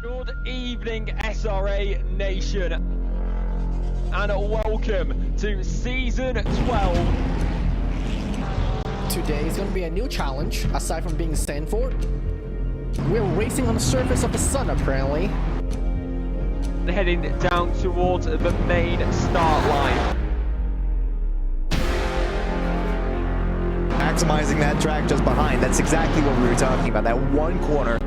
Good evening, SRA Nation, and welcome to Season 12. Today is going to be a new challenge, aside from being Stanford. We're racing on the surface of the sun, apparently. They're heading down towards the main start line. Maximizing that track just behind, that's exactly what we were talking about, that one corner.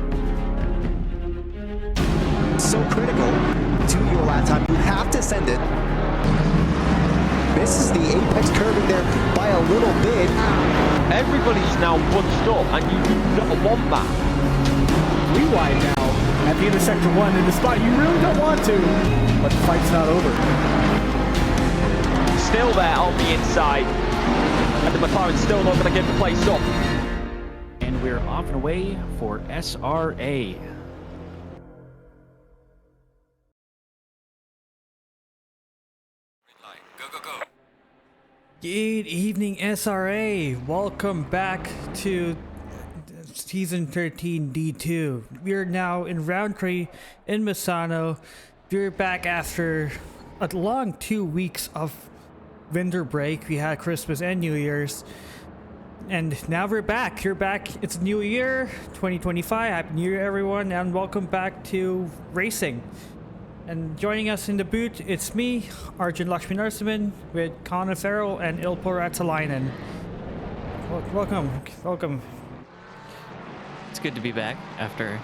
So critical to your lap time, you have to send it. Misses the apex curving there by a little bit. Everybody's now bunched up, and you do not want that. Rewind now at the intersection 1 in the spot you really don't want to, but the fight's not over. Still there on the inside, and the McLaren's still not going to give the place up. And we're off and away for SRA. Good evening, SRA. Welcome back to Season 13 D2. We're now in round 3 in Misano. We're back after a long 2 weeks of winter break. We had Christmas and New Year's. And now we're back. You're back. It's New Year 2025. Happy New Year, everyone, and welcome back to racing. And joining us in the booth, it's me, Arjun Lakshminarasimhan, with Connor Farrell and Ilpo Ratsalainen. Welcome. It's good to be back after,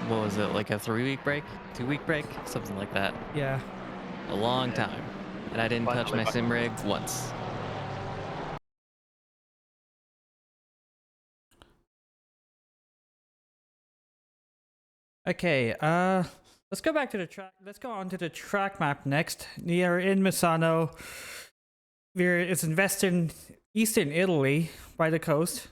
what was it, like a 3-week break? 2-week break? Something like that. Yeah. A long time. And I didn't touch my sim rig once. Okay, let's go back to the track. Let's go on to the track map next. We are in Misano. It's in eastern Italy by the coast.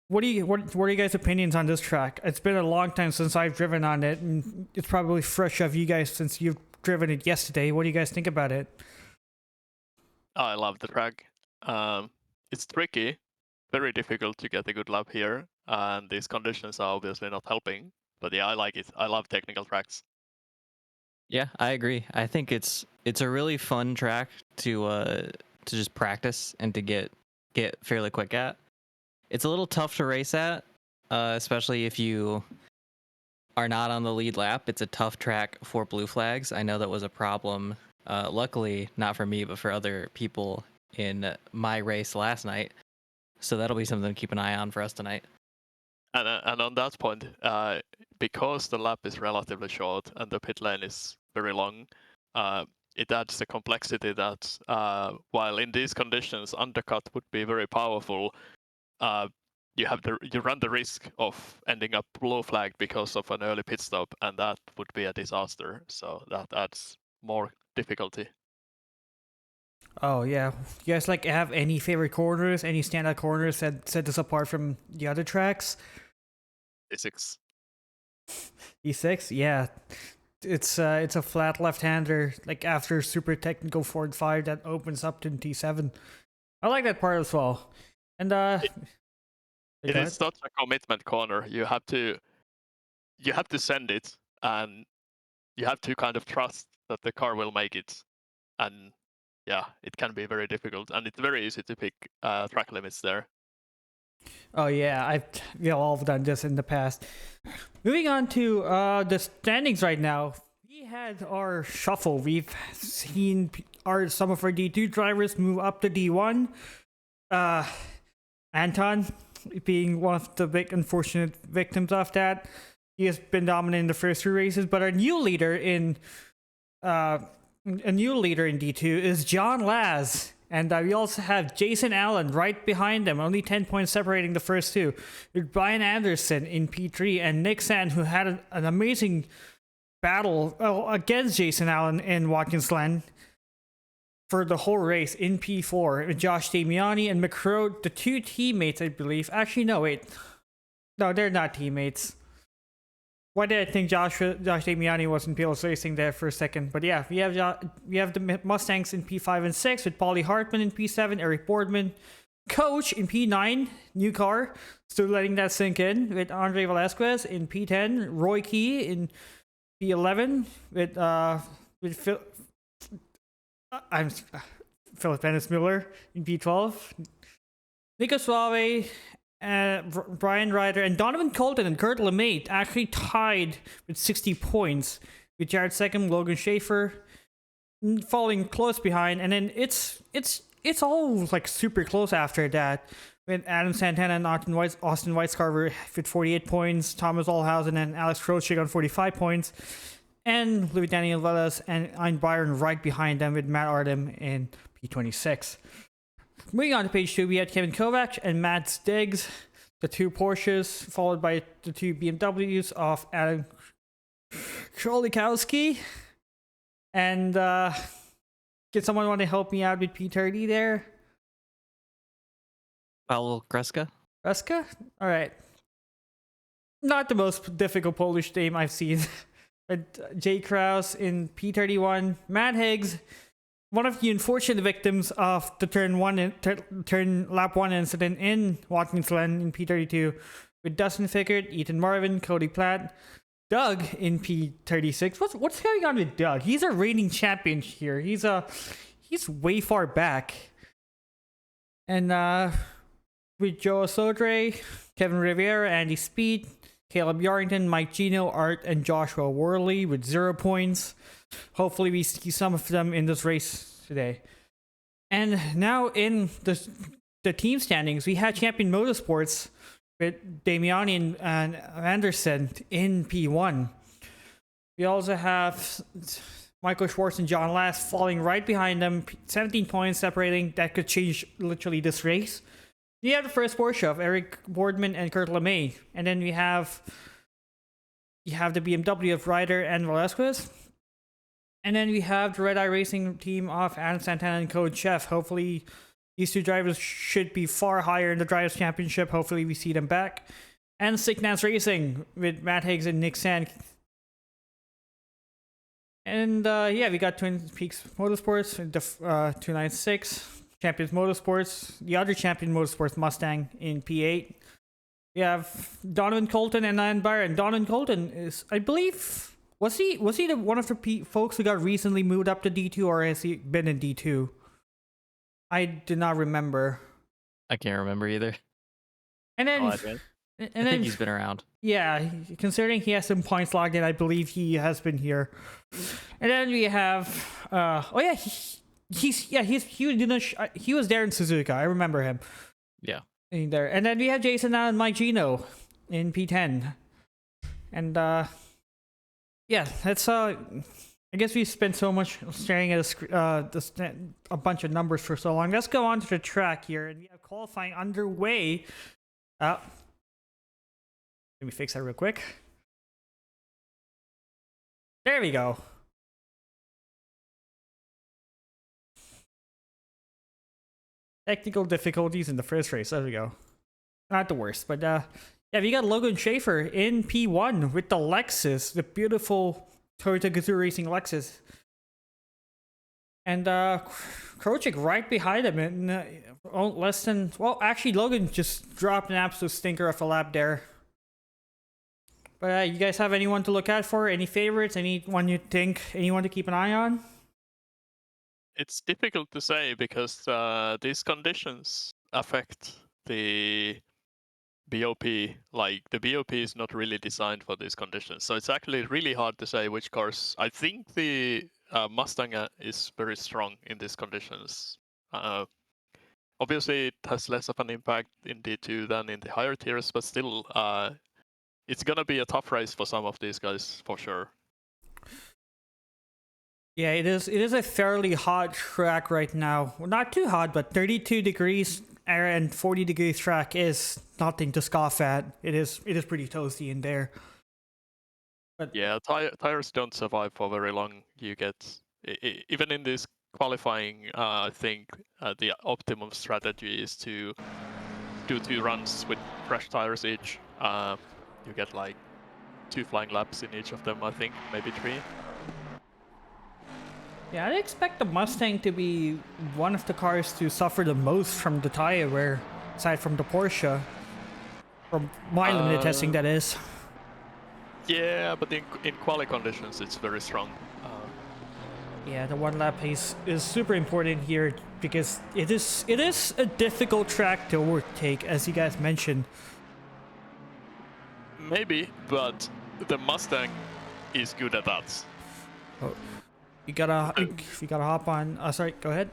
What are you guys' opinions on this track? It's been a long time since I've driven on it, and it's probably fresh of you guys since you've driven it yesterday. What do you guys think about it? I love the track. It's tricky, very difficult to get a good lap here, and these conditions are obviously not helping. But yeah, I like it. I love technical tracks. Yeah, I agree. I think it's a really fun track to just practice and to get fairly quick at. It's a little tough to race at, especially if you are not on the lead lap. It's a tough track for blue flags. I know that was a problem, luckily not for me, but for other people in my race last night. So that'll be something to keep an eye on for us tonight. And on that point, because the lap is relatively short and the pit lane is very long, it adds the complexity that while in these conditions undercut would be very powerful, you run the risk of ending up blue flagged because of an early pit stop, and that would be a disaster. So that adds more difficulty. Oh yeah, you guys have any favorite corners? Any standout corners that set this apart from the other tracks? E6. E6, yeah. It's a flat left-hander, after super technical Ford 5 that opens up to T7. I like that part as well. And it is such a commitment corner. You have to send it, and you have to kind of trust that the car will make it. And yeah, it can be very difficult, and it's very easy to pick track limits there. Oh yeah, we've all done this in the past. Moving on to the standings right now. We had our shuffle. We've seen some of our D2 drivers move up to D1. Anton being one of the big unfortunate victims of that. He has been dominant in the first 3 races, but our new leader in D2 is John Laz. And we also have Jason Allen right behind them, only 10 points separating the first 2. With Brian Anderson in P3 and Nick Sand, who had an amazing battle against Jason Allen in Watkins Glen for the whole race in P4. With Josh Damiani and McCrow, the 2 teammates, I believe. Actually, no, wait. No, they're not teammates. Why did I think Josh Damiani was in PLS Racing there for a second? But yeah, we have the Mustangs in P5 and 6 with Paulie Hartman in P7, Eric Boardman Coach in P9, new car, still letting that sink in, with Andre Velasquez in P10, Roy Key in P11 with Philip Dennis Miller in P12, Nico Suave, Brian Ryder, and Donovan Colton and Kurt LeMaitre actually tied with 60 points, with Jared second, Logan Schaefer falling close behind, and then it's all like super close after that, with Adam Santana and Austin Weiscarver with 48 points, Thomas Olhausen and Alex Krochik on 45 points, and Louis Daniel Velez and Ein Byron right behind them with Matt Artem in P26. Moving on to page 2, we had Kevin Kovacs and Matt Stiggs, the two Porsches, followed by the two BMWs of Adam Krolikowski. And did someone want to help me out with P30 there? Paweł Kreska? Kreska? Alright. Not the most difficult Polish name I've seen. But Jay Kraus in P31. Matt Higgs, one of the unfortunate victims of the turn lap 1 incident in Watkins Glen in P32, with Dustin Fickert, Ethan Marvin, Cody Platt, Doug in P36. What's going on with Doug? He's a reigning champion here. He's way far back. And with Joe Sodre, Kevin Rivera, Andy Speed, Caleb Yarrington, Mike Gino, Art, and Joshua Worley with 0 points. Hopefully we see some of them in this race today. And now in the team standings, we had Champion Motorsports with Damiani and Anderson in P1. We also have Michael Schwartz and John Last falling right behind them, 17 points separating. That could change literally this race. You have the first Porsche of Eric Boardman and Kurt LeMay, and then you have the BMW of Ryder and Velasquez, and then we have the Red Eye Racing team of Adam Santana and Coach Chef. Hopefully, these two drivers should be far higher in the Drivers' Championship. Hopefully, we see them back. And Sickness Racing with Matt Higgs and Nick Sand. And yeah, we got Twin Peaks Motorsports, the 296. Champions Motorsports, the other Champion Motorsports Mustang in P8. We have Donovan Colton and Ian Byron. Donovan Colton is, I believe, was he the one of the folks who got recently moved up to D2, or has he been in D2? I do not remember. I can't remember either. And then, I think he's been around. Yeah, considering he has some points logged in, I believe he has been here. And then we have, he was there in Suzuka. I remember him. Yeah. In there. And then we have Jason and Mike Gino in P10. And yeah, that's I guess we spent so much staring at a bunch of numbers for so long. Let's go on to the track here, and we have qualifying underway. Let me fix that real quick. There we go. Technical difficulties in the first race. There we go. Not the worst, but yeah, we got Logan Schaefer in P1 with the Lexus, the beautiful Toyota Gazoo Racing Lexus. And Krochik right behind him, and less than, well, actually Logan just dropped an absolute stinker of a lap there. But you guys have anyone to look out for? Any favorites? Anyone you think? Anyone to keep an eye on? It's difficult to say because these conditions affect the BOP. Like, the BOP is not really designed for these conditions. So it's actually really hard to say which cars. I think the Mustang is very strong in these conditions. Obviously, it has less of an impact in D2 than in the higher tiers, but still, it's going to be a tough race for some of these guys, for sure. Yeah, it is a fairly hot track right now. Well, not too hot, but 32 degrees and 40 degrees track is nothing to scoff at. It is pretty toasty in there. But yeah, tires don't survive for very long. You get, even in this qualifying, I think the optimum strategy is to do 2 runs with fresh tires each. You get like 2 flying laps in each of them, I think, maybe 3. Yeah, I expect the Mustang to be one of the cars to suffer the most from the tire wear, aside from the Porsche. From my limited testing, that is. Yeah, but in quali conditions, it's very strong. Yeah, the one lap pace is super important here because it is a difficult track to overtake, as you guys mentioned. Maybe, but the Mustang is good at that. Oh, you gotta hop on. Sorry, go ahead.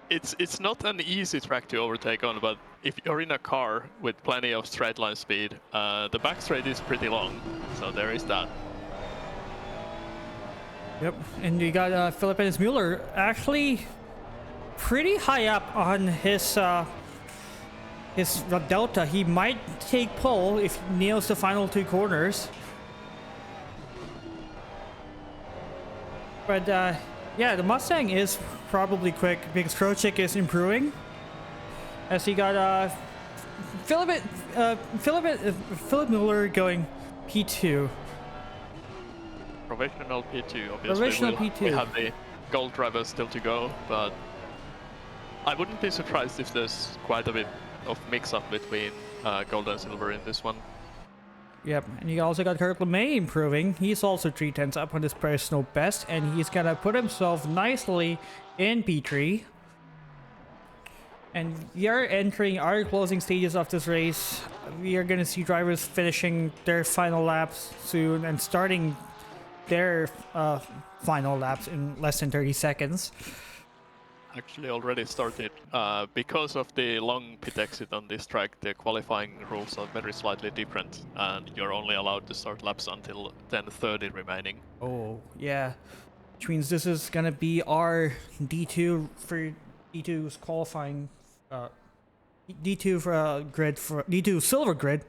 It's not an easy track to overtake on, but if you're in a car with plenty of straight line speed, the back straight is pretty long, so there is that. Yep, and you got 𝐕𝐵𝐴𝐺𝐸 actually pretty high up on his delta. He might take pole if he nails the final 2 corners. But yeah, the Mustang is probably quick because Trochik is improving. As he got Philip Miller going P2. Provisional P2, obviously. Provisional P2. We have the gold driver still to go, but I wouldn't be surprised if there's quite a bit of mix-up between gold and silver in this one. Yep, and you also got 𝐶𝐫𝐢𝐳 improving. He's also 3/10 up on his personal best, and he's gonna put himself nicely in P3. And we are entering our closing stages of this race. We are gonna see drivers finishing their final laps soon and starting their final laps in less than 30 seconds. Actually already started. Because of the long pit exit on this track, the qualifying rules are very slightly different, and you're only allowed to start laps until 10:30 remaining. Oh, yeah. Which means this is gonna be our D2 for D2's qualifying, D2 for grid for D2 silver grid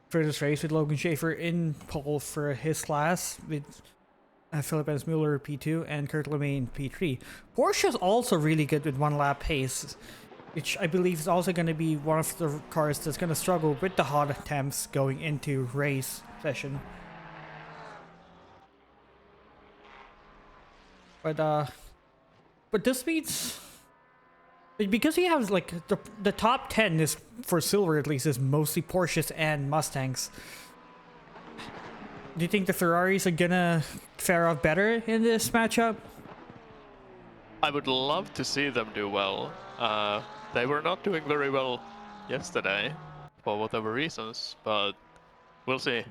for this race with Logan Schaefer in pole for his class with Philip Müller P2 and 𝐶𝐫𝐢𝐳 P3. Porsche is also really good with 1 lap pace, which I believe is also going to be one of the cars that's going to struggle with the hot attempts going into race session. But this means because he has like the top 10 is for silver at least is mostly Porsches and Mustangs. Do you think the Ferraris are gonna fare off better in this matchup? I would love to see them do well. They were not doing very well yesterday for whatever reasons, but we'll see.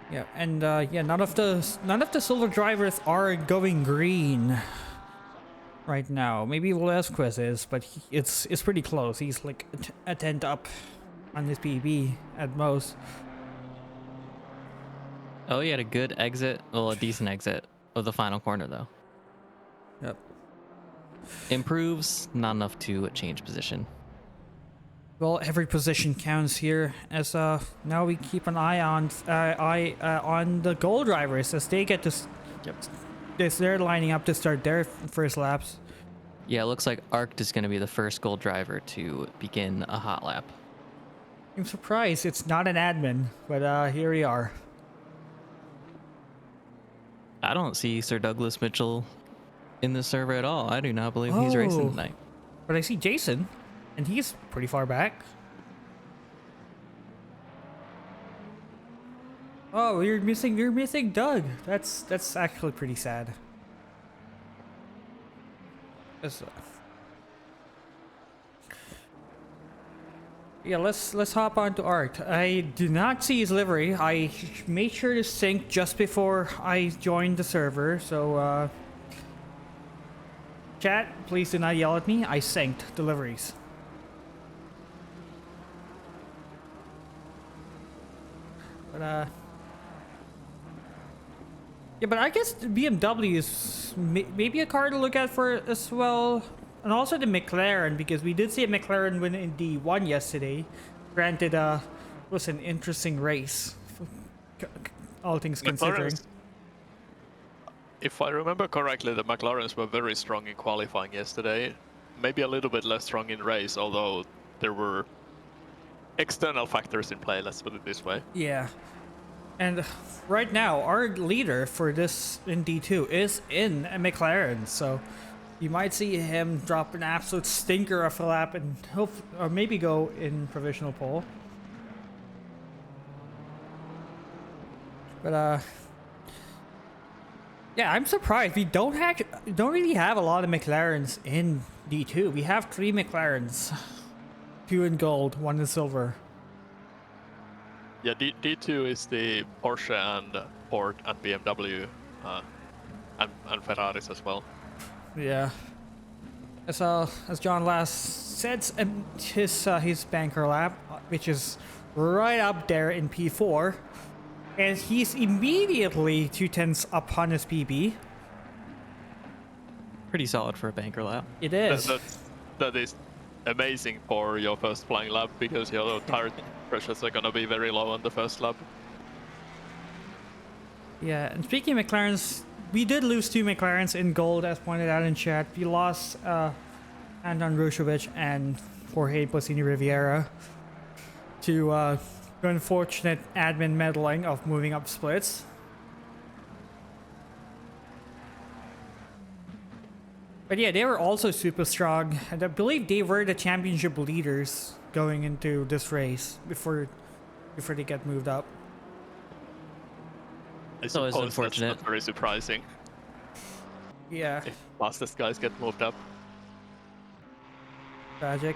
Yeah, and yeah, none of the silver drivers are going green right now. Maybe Velasquez is, but it's pretty close. He's like a 10th up on his PB at most. Oh, he had a good exit, well, a decent exit of the final corner, though. Yep. Improves, not enough to change position. Well, every position counts here, as now we keep an eye on the gold drivers as they get to. Yep. As they're lining up to start their first laps. Yeah, it looks like 𝐴RC is going to be the first gold driver to begin a hot lap. I'm surprised it's not an admin, but here we are. I don't see Sir Douglas Mitchell in the server at all. I do not believe he's racing tonight. But I see Jason, and he's pretty far back. Oh, you're missing Doug. That's actually pretty sad. Yeah, let's hop on to 𝐴RC. I do not see his livery. I made sure to sync just before I joined the server, so chat, please do not yell at me. I synced the liveries. But yeah, but I guess the BMW is maybe a car to look at for as well. And also the McLaren, because we did see a McLaren win in D1 yesterday. Granted, was an interesting race, all things considering. If I remember correctly, the McLarens were very strong in qualifying yesterday. Maybe a little bit less strong in race, although there were external factors in play, let's put it this way. Yeah. And right now, our leader for this in D2 is in a McLaren, so you might see him drop an absolute stinker of a lap and or maybe go in provisional pole. But yeah, I'm surprised we don't really have a lot of McLarens in D2. We have 3 McLarens, 2 in gold, 1 in silver. Yeah, D2 is the Porsche and Ford and BMW and Ferraris as well. Yeah. As John last said, his banker lap, which is right up there in P4, and he's immediately 2/10 upon his PB. Pretty solid for a banker lap. It is. That is amazing for your first flying lap because your tire pressures are gonna be very low on the first lap. Yeah, and speaking of McLarens, we did lose 2 McLarens in gold, as pointed out in chat. We lost Anton Rushevich and Jorge Bocini Riviera to the unfortunate admin meddling of moving up splits. But yeah, they were also super strong, and I believe they were the championship leaders going into this race before they get moved up. I So it's suppose unfortunate. that's not very surprising Yeah, if fastest guys get moved up. tragic.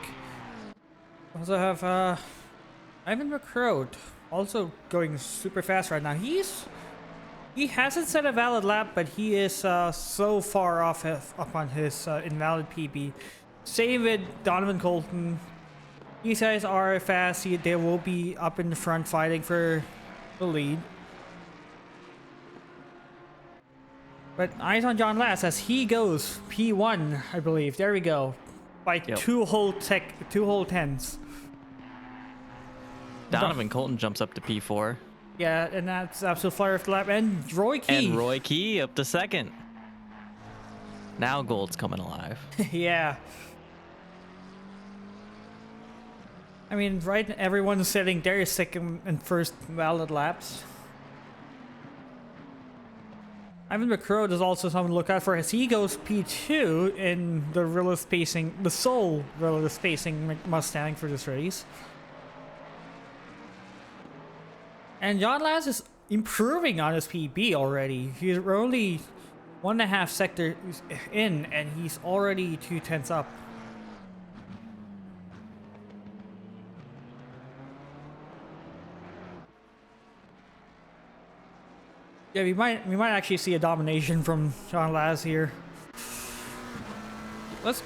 Also have Ivan McCrode also going super fast right now. He hasn't set a valid lap, but he is so far off upon his invalid PB. Same with Donovan Colton. These guys are fast. They will be up in the front fighting for the lead. But eyes on John Last as he goes P1, I believe. There we go. By Yep. two whole tenths. Donovan Colton jumps up to P4. Yeah, and that's absolute fire of the lap. And Roy Key. And Roy Key up to 2nd. Now gold's coming alive. Yeah. I mean, right, everyone's sitting there second and first valid laps. Ivan McCrode is also someone to look out for as he goes P2 in the sole relative spacing Mustang for this race. And John Laz is improving on his PB already. He's only 1.5 sectors in, and he's already 2/10 up. Yeah, we might actually see a domination from John Laz here. So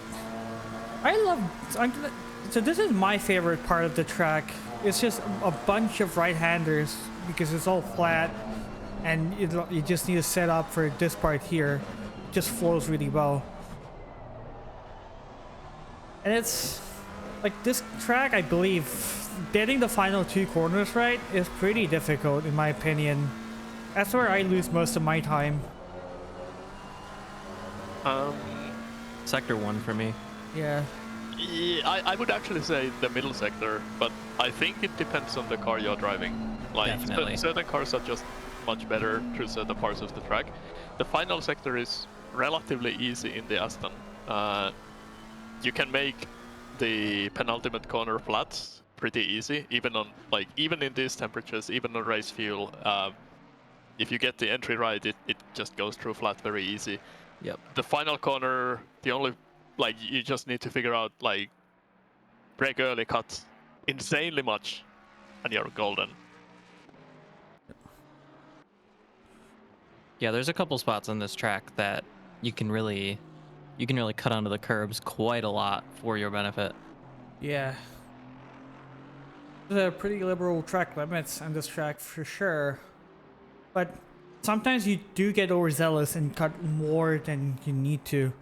this is my favorite part of the track. It's just a bunch of right-handers because it's all flat, and you just need to set up for this part here. It just flows really well. And it's like this track, I believe, getting the final 2 corners right is pretty difficult in my opinion. That's where I lose most of my time. Sector 1 for me. Yeah. Yeah, I would actually say the middle sector, but I think it depends on the car you're driving. Like Definitely. certain cars are just much better through certain parts of the track. The final sector is relatively easy in the Aston. You can make the penultimate corner flat pretty easy, even in these temperatures, even on race fuel. If you get the entry right, it just goes through flat very easy. Yep. The final corner, you just need to figure out, brake early, cut insanely much, and you're golden. Yeah, there's a couple spots on this track that you can really cut onto the curbs quite a lot for your benefit. Yeah. There's a pretty liberal track limits on this track for sure. But sometimes you do get overzealous and cut more than you need to.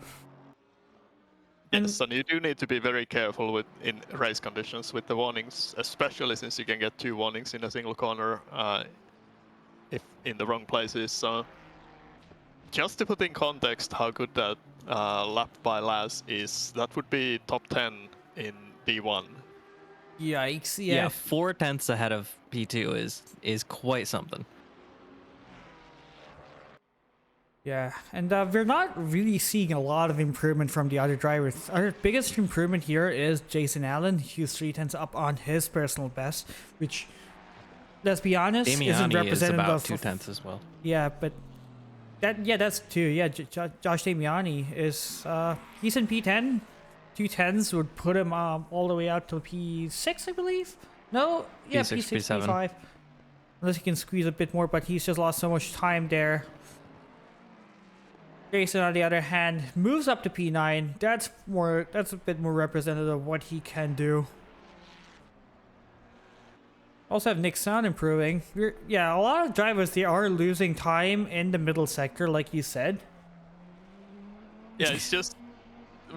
Yes, and you do need to be very careful in race conditions with the warnings, especially since you can get 2 warnings in a single corner if in the wrong places. So just to put in context how good that lap by Laz is, that would be top 10 in D1. Yikes, Yeah, yeah. 4/10 ahead of P2 is quite something. Yeah, and we're not really seeing a lot of improvement from the other drivers. Our biggest improvement here is Jason Allen, who's 3/10 up on his personal best, which, let's be honest, isn't Damiani is representative about of 2/10 as well. Yeah, but that's two. Yeah, Josh Damiani is he's in P10. 2/10s would put him all the way out to P6, I believe. No, yeah, P6, P6, P7. P5. Unless he can squeeze a bit more, but he's just lost so much time there. Jason, on the other hand, moves up to P9. That's a bit more representative of what he can do. Also have Nick Sound improving. Yeah, a lot of drivers, they are losing time in the middle sector, like you said. Yeah, it's just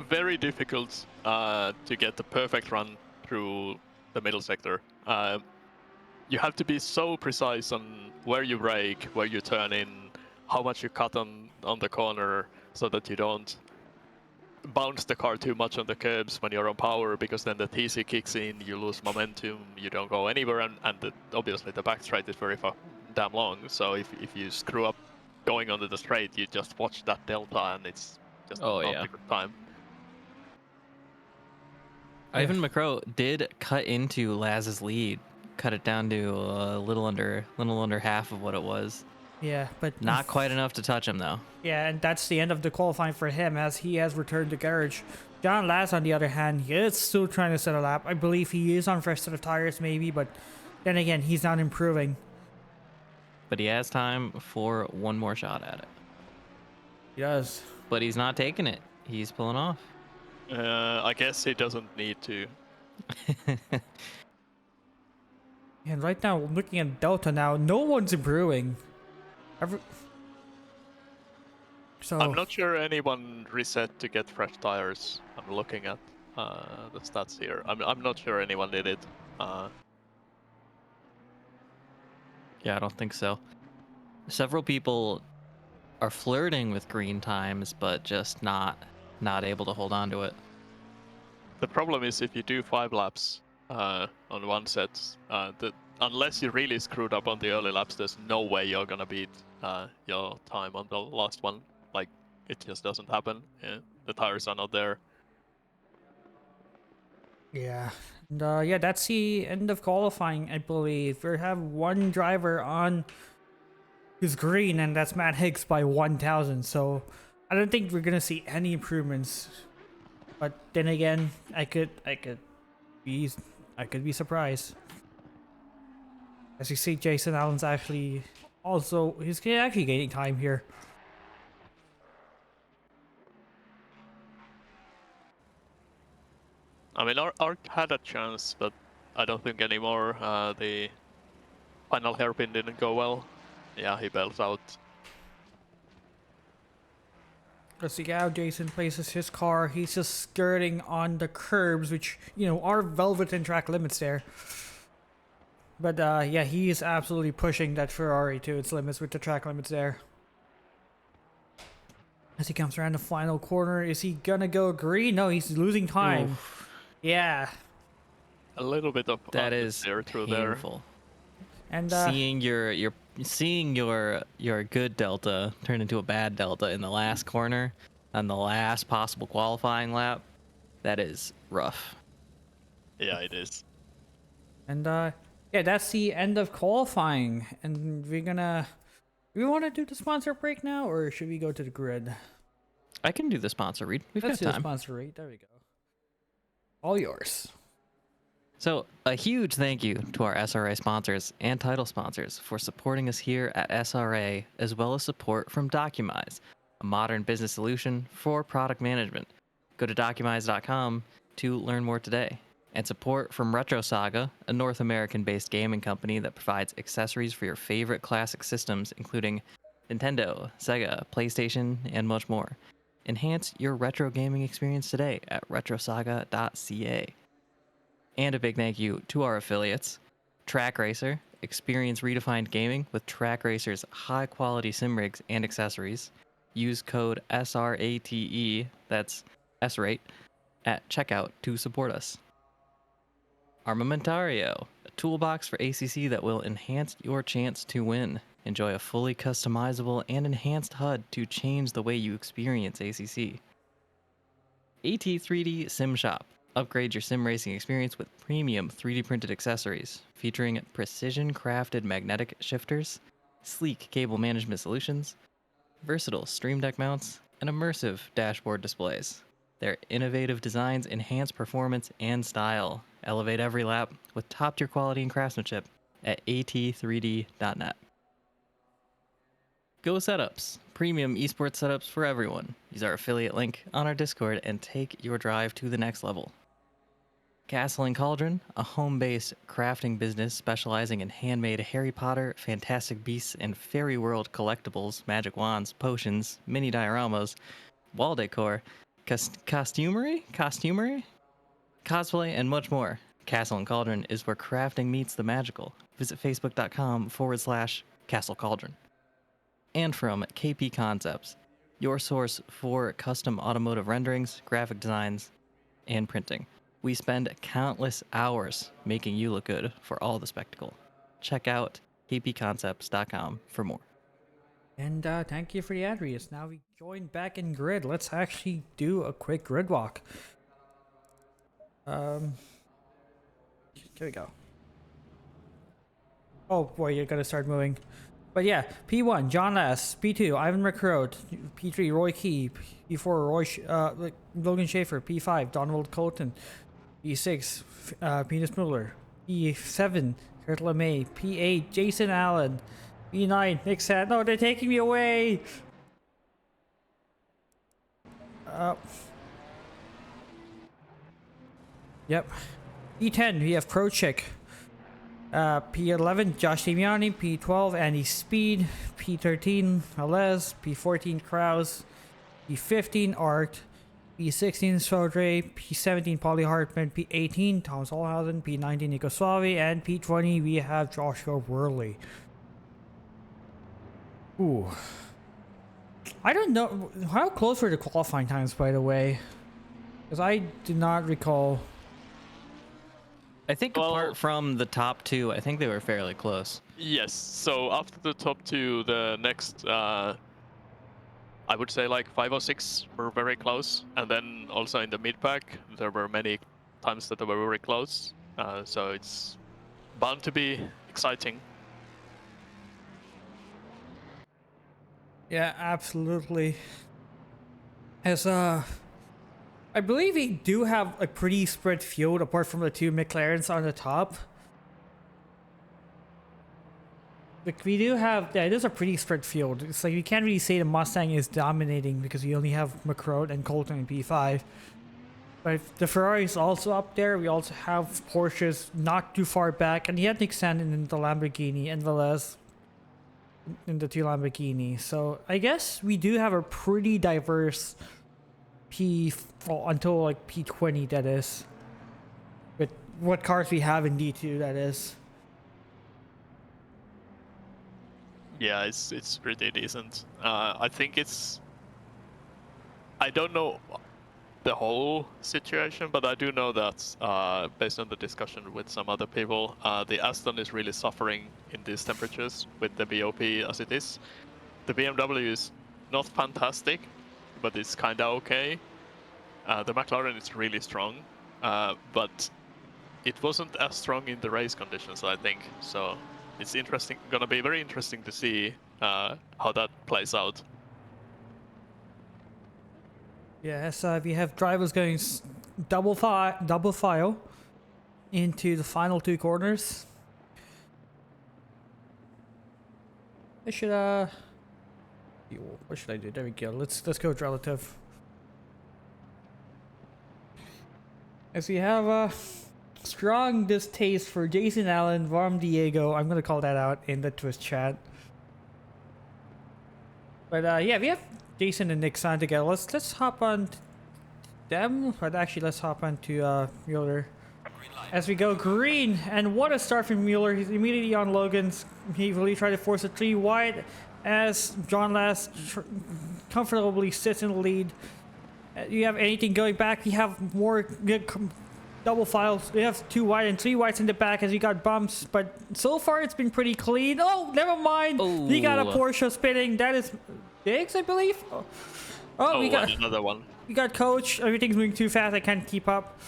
very difficult to get the perfect run through the middle sector. You have to be so precise on where you brake, where you turn in, how much you cut on the corner, so that you don't bounce the car too much on the curbs when you're on power, because then the TC kicks in, you lose momentum, you don't go anywhere, and obviously the back straight is very damn long. So if you screw up going onto the straight, you just watch that delta, and it's just not a good time. Ivan McCrow did cut into Laz's lead, cut it down to a little under half of what it was. Yeah, but Not quite enough to touch him though. yeah, and that's the end of the qualifying for him, as he has returned to garage. John Laz, on the other hand, he is still trying to set a lap. I believe he is on fresh set of tires, maybe, but then again, he's not improving. But he has time for one more shot at it. He does. But he's not taking it. He's pulling off. I guess he doesn't need to. And right now, I'm looking at Delta now. No one's improving. So I'm not sure anyone reset to get fresh tires. I'm looking at the stats here. I'm not sure anyone did it. Yeah, I don't think so. Several people are flirting with green times, but just not able to hold on to it. The problem is if you do 5 laps on one set, unless you really screwed up on the early laps, there's no way you're gonna beat your time on the last one. Like, it just doesn't happen. Yeah, the tires are not there. yeah, and yeah, that's the end of qualifying, I believe. We have one driver on who's green, and that's Matt Hicks by 1,000. So I don't think we're gonna see any improvements. But then again, I could be surprised. As you see, Jason Allen's he's actually gaining time here. I mean, Ark had a chance, but I don't think anymore. The final hairpin didn't go well. Yeah, he bails out. Let's see how Jason places his car. He's just skirting on the curbs, which, are velvet and track limits there. But yeah, he is absolutely pushing that Ferrari to its limits with the track limits there. As he comes around the final corner, is he gonna go green? No, he's losing time. Oof. Yeah. A little bit of That is there through painful. there. And Seeing your good delta turn into a bad delta in the last corner on the last possible qualifying lap, that is rough. Yeah, it is. And yeah, that's the end of qualifying. And do we want to do the sponsor break now, or should we go to the grid? I can do the sponsor read. We've Let's got do time. the sponsor read. There we go. All yours. So, a huge thank you to our SRA sponsors and title sponsors for supporting us here at SRA, as well as support from 𝐷ocuMize, a modern business solution for product management. Go to 𝐷ocuMize.com to learn more today. And support from Retro Saga, a North American-based gaming company that provides accessories for your favorite classic systems, including Nintendo, Sega, PlayStation, and much more. Enhance your retro gaming experience today at retrosaga.ca. And a big thank you to our affiliates, Track Racer. Experience redefined gaming with Track Racer's high-quality sim rigs and accessories. Use code SRATE, that's SRATE, at checkout to support us. Armamentario, a toolbox for ACC that will enhance your chance to win. Enjoy a fully customizable and enhanced HUD to change the way you experience ACC. AT3D Sim Shop. Upgrade your sim racing experience with premium 3D printed accessories featuring precision crafted magnetic shifters, sleek cable management solutions, versatile stream deck mounts, and immersive dashboard displays. Their innovative designs enhance performance and style. Elevate every lap with top-tier quality and craftsmanship at at3d.net. Go Setups, premium esports setups for everyone. Use our affiliate link on our Discord and take your drive to the next level. Castle and Cauldron, a home-based crafting business specializing in handmade Harry Potter, Fantastic Beasts, and Fairy World collectibles, magic wands, potions, mini dioramas, wall decor, costumery, cosplay, and much more. Castle and Cauldron is where crafting meets the magical. Visit facebook.com/Castle Cauldron. And from KP Concepts, your source for custom automotive renderings, graphic designs, and printing. We spend countless hours making you look good for all the spectacle. Check out kpconcepts.com for more. And thank you for the ad reads. Now we join back in grid. Let's actually do a quick grid walk. Here we go. Oh boy, you're gonna start moving. But yeah, P1, John Less. P2, Ivan McCrow. P3, Roy Key. P4, Logan Schaefer. P5, Donald Colton. P6, Penis Mueller. P7, Kurt LeMay. P8, Jason Allen. P9, Nick Sand. No, they're taking me away! Yep. P10, we have Pro Chick. P11, Josh Damiani. P12, Andy Speed. P13, Alez. P14, Kraus. P15, Art. P16, Sodre. P17, Polly Hartman. P18, Thomas Olhausen. P19, Nico Suave. And P20, we have Joshua Worley. Ooh. I don't know. How close were the qualifying times, by the way? Because I do not recall. I think apart from the top two, I think they were fairly close. Yes, so after the top two, the next, I would say like 5 or 6 were very close. And then also in the mid-pack, there were many times that they were very close. So it's bound to be exciting. Yeah, absolutely. As I believe we do have a pretty spread field apart from the 2 McLarens on the top. Like we do have, yeah, it is a pretty spread field. It's like you can't really say the Mustang is dominating because we only have McCrow and Colton in P5. But the Ferrari is also up there. We also have Porsches not too far back, and you have Nick Sandin in the Lamborghini and Velez in the 2 Lamborghini. So I guess we do have a pretty diverse until like P20, that is, with what cars we have in D2, that is. Yeah, it's pretty decent. I think it's, I don't know the whole situation, but I do know that based on the discussion with some other people, the Aston is really suffering in these temperatures with the BOP as it is. The BMW is not fantastic, but it's kind of okay. The McLaren is really strong, but it wasn't as strong in the race conditions, I think. So it's interesting, gonna be very interesting to see how that plays out. Yes, we have drivers going double file into the final 2 corners. I should what should I do? There we go. Let's go with relative. As we have a strong distaste for Jason Allen, Varm Diego. I'm gonna call that out in the Twitch chat. But yeah, we have Jason and Nick signed together. Let's hop on them. But actually, let's hop on to Mueller. As we go green, and what a start from Mueller. He's immediately on Logan's. He really tried to force a 3 wide as John Last comfortably sits in the lead. You have anything going back? You have more double files. We have 2 wide and 3 wides in the back as he got bumps, but so far it's been pretty clean. Oh, never mind. He got a Porsche spinning. That is 𝐷𝐸𝐺, I believe. Oh, we got another one. We got coach. Everything's moving too fast. I can't keep up.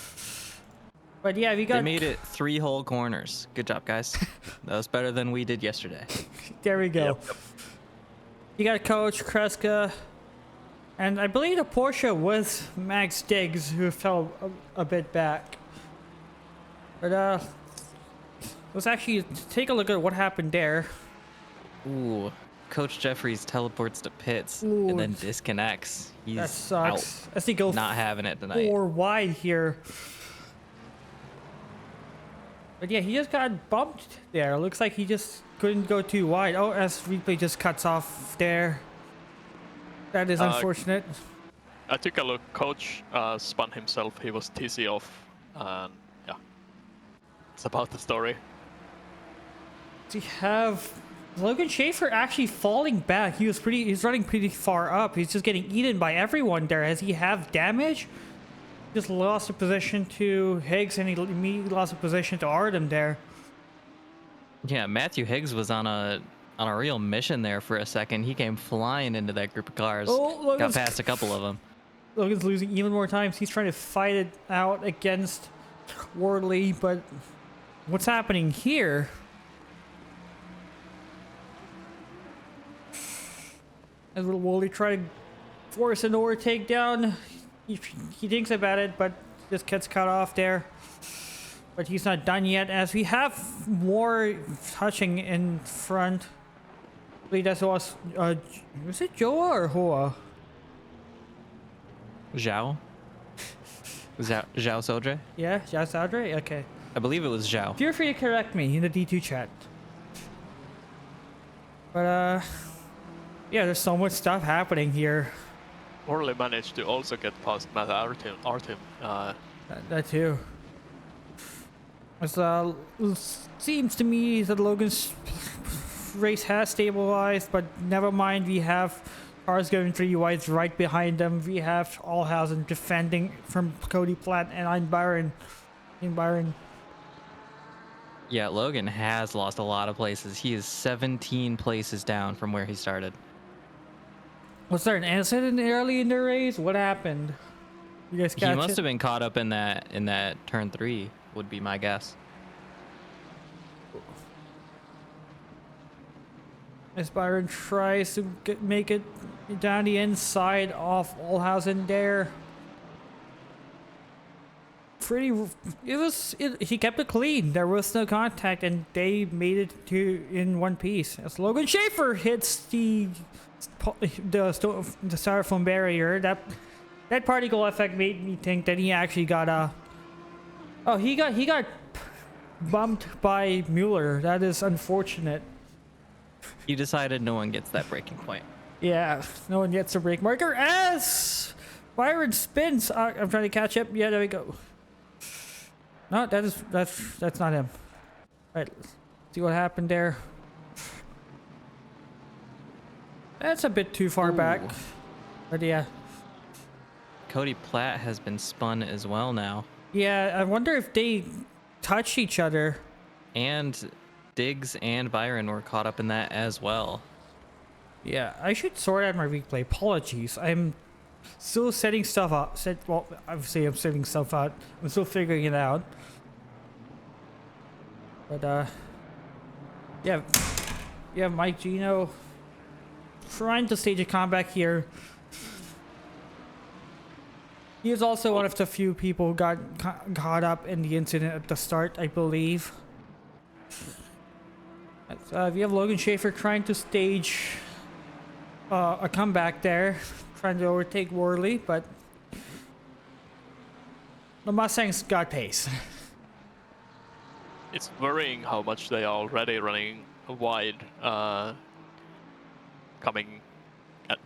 But yeah, we got. They made it 3 whole corners. Good job, guys. That was better than we did yesterday. There we go. Yep. You got coach Kreska, and I believe the Porsche was Max Diggs who fell a bit back. But let's actually take a look at what happened there. Ooh, Coach Jeffries teleports to pits Ooh. and then disconnects. He's That sucks. out. As they go Not having it tonight. 4 wide here. But yeah, he just got bumped there. Looks like he just couldn't go too wide. Oh, as replay just cuts off there. That is unfortunate. I took a look. Coach spun himself. He was TC off. And yeah, it's about the story. We have Logan Schaefer actually falling back. He's running pretty far up. He's just getting eaten by everyone there. Has he have damage? Just lost a position to Higgs, and he immediately lost a position to Artem there. Yeah, 𝐓𝐴𝐻𝐷𝐺 was on a real mission there for a second. He came flying into that group of cars. Oh, got past a couple of them. Logan's losing even more times. He's trying to fight it out against 𝐷𝐷𝐵, but what's happening here? As will Wooly try to force an overtake down. He thinks about it, but just gets cut off there. But he's not done yet, as we have more touching in front. I believe that was it Joa or Hoa? 𝐵𝐲 𝐵𝐲? Yeah, 𝐓𝐡𝐫𝐲? Okay. I believe it was 𝐵𝐲. Feel free to correct me in the D2 chat. But yeah, there's so much stuff happening here. Orly managed to also get past Matt Artem. That too. It seems to me that Logan's race has stabilized, but never mind. We have cars going 3 wides right behind them. We have 𝐷𝐻𝐼𝐺 defending from Cody Platt and Byron. Yeah, Logan has lost a lot of places. He is 17 places down from where he started. Was there an accident early in the race? What happened? You guys catch He must it? have been caught up in that turn 3, would be my guess. As Byron tries to make it down the inside of 𝐷𝐻𝐼𝐺 there. He kept it clean. There was no contact, and they made it in one piece. As Logan Schaefer hits the styrofoam barrier, that particle effect made me think that he actually got he got bumped by Mueller. That is unfortunate. He decided no one gets that breaking point. Yeah, no one gets a break marker as Byron spins. I'm trying to catch up. Yeah, there we go. No, that's not him. All right, let's see what happened there. That's a bit too far back, but yeah. Cody Platt has been spun as well now. Yeah, I wonder if they touch each other. And 𝐷𝐸𝐺 and Byron were caught up in that as well. Yeah, I should sort out my replay. Apologies. I'm still setting stuff up. Well, obviously I'm setting stuff out. I'm still figuring it out. But yeah, Mike Gino trying to stage a comeback here. He is also one of the few people who got caught up in the incident at the start, I believe. We have Logan Schaefer trying to stage a comeback there, trying to overtake 𝐷𝐷𝐵, but the Mustangs got pace. It's worrying how much they are already running wide, coming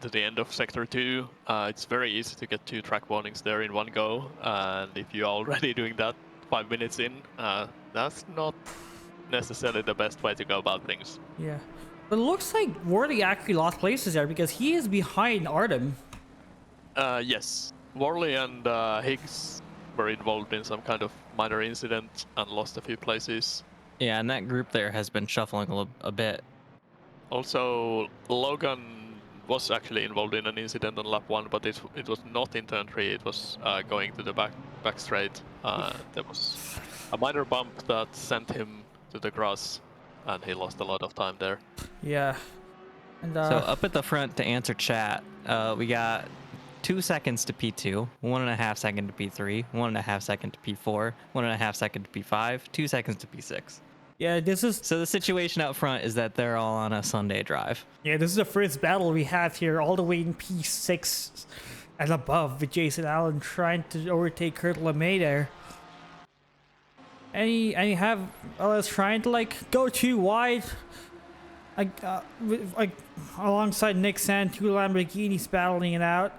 to the end of Sector 2. It's very easy to get 2 track warnings there in one go, and if you're already doing that 5 minutes in, that's not necessarily the best way to go about things. Yeah, but it looks like 𝐷𝐷𝐵 actually lost places there because he is behind Artem. Yes, 𝐷𝐷𝐵 and 𝐷𝐻𝐷𝐺 were involved in some kind of minor incident and lost a few places. Yeah, and that group there has been shuffling a bit. Also, Logan was actually involved in an incident on lap 1, but it was not in turn 3. It was going to the back straight. There was a minor bump that sent him to the grass, and he lost a lot of time there. Yeah. And, So up at the front to answer chat, we got 2 seconds to P2, 1.5 second to P3, 1.5 second to P4, 1.5 second to P5, 2 seconds to P6. yeah, this is So the situation out front is that they're all on a Sunday drive. Yeah, this is the first battle we have here, all the way in P6 and above, with Jason Allen trying to overtake 𝐂𝐸 there. And he have us trying to like go too wide, like alongside Nick San, 2 Lamborghinis battling it out.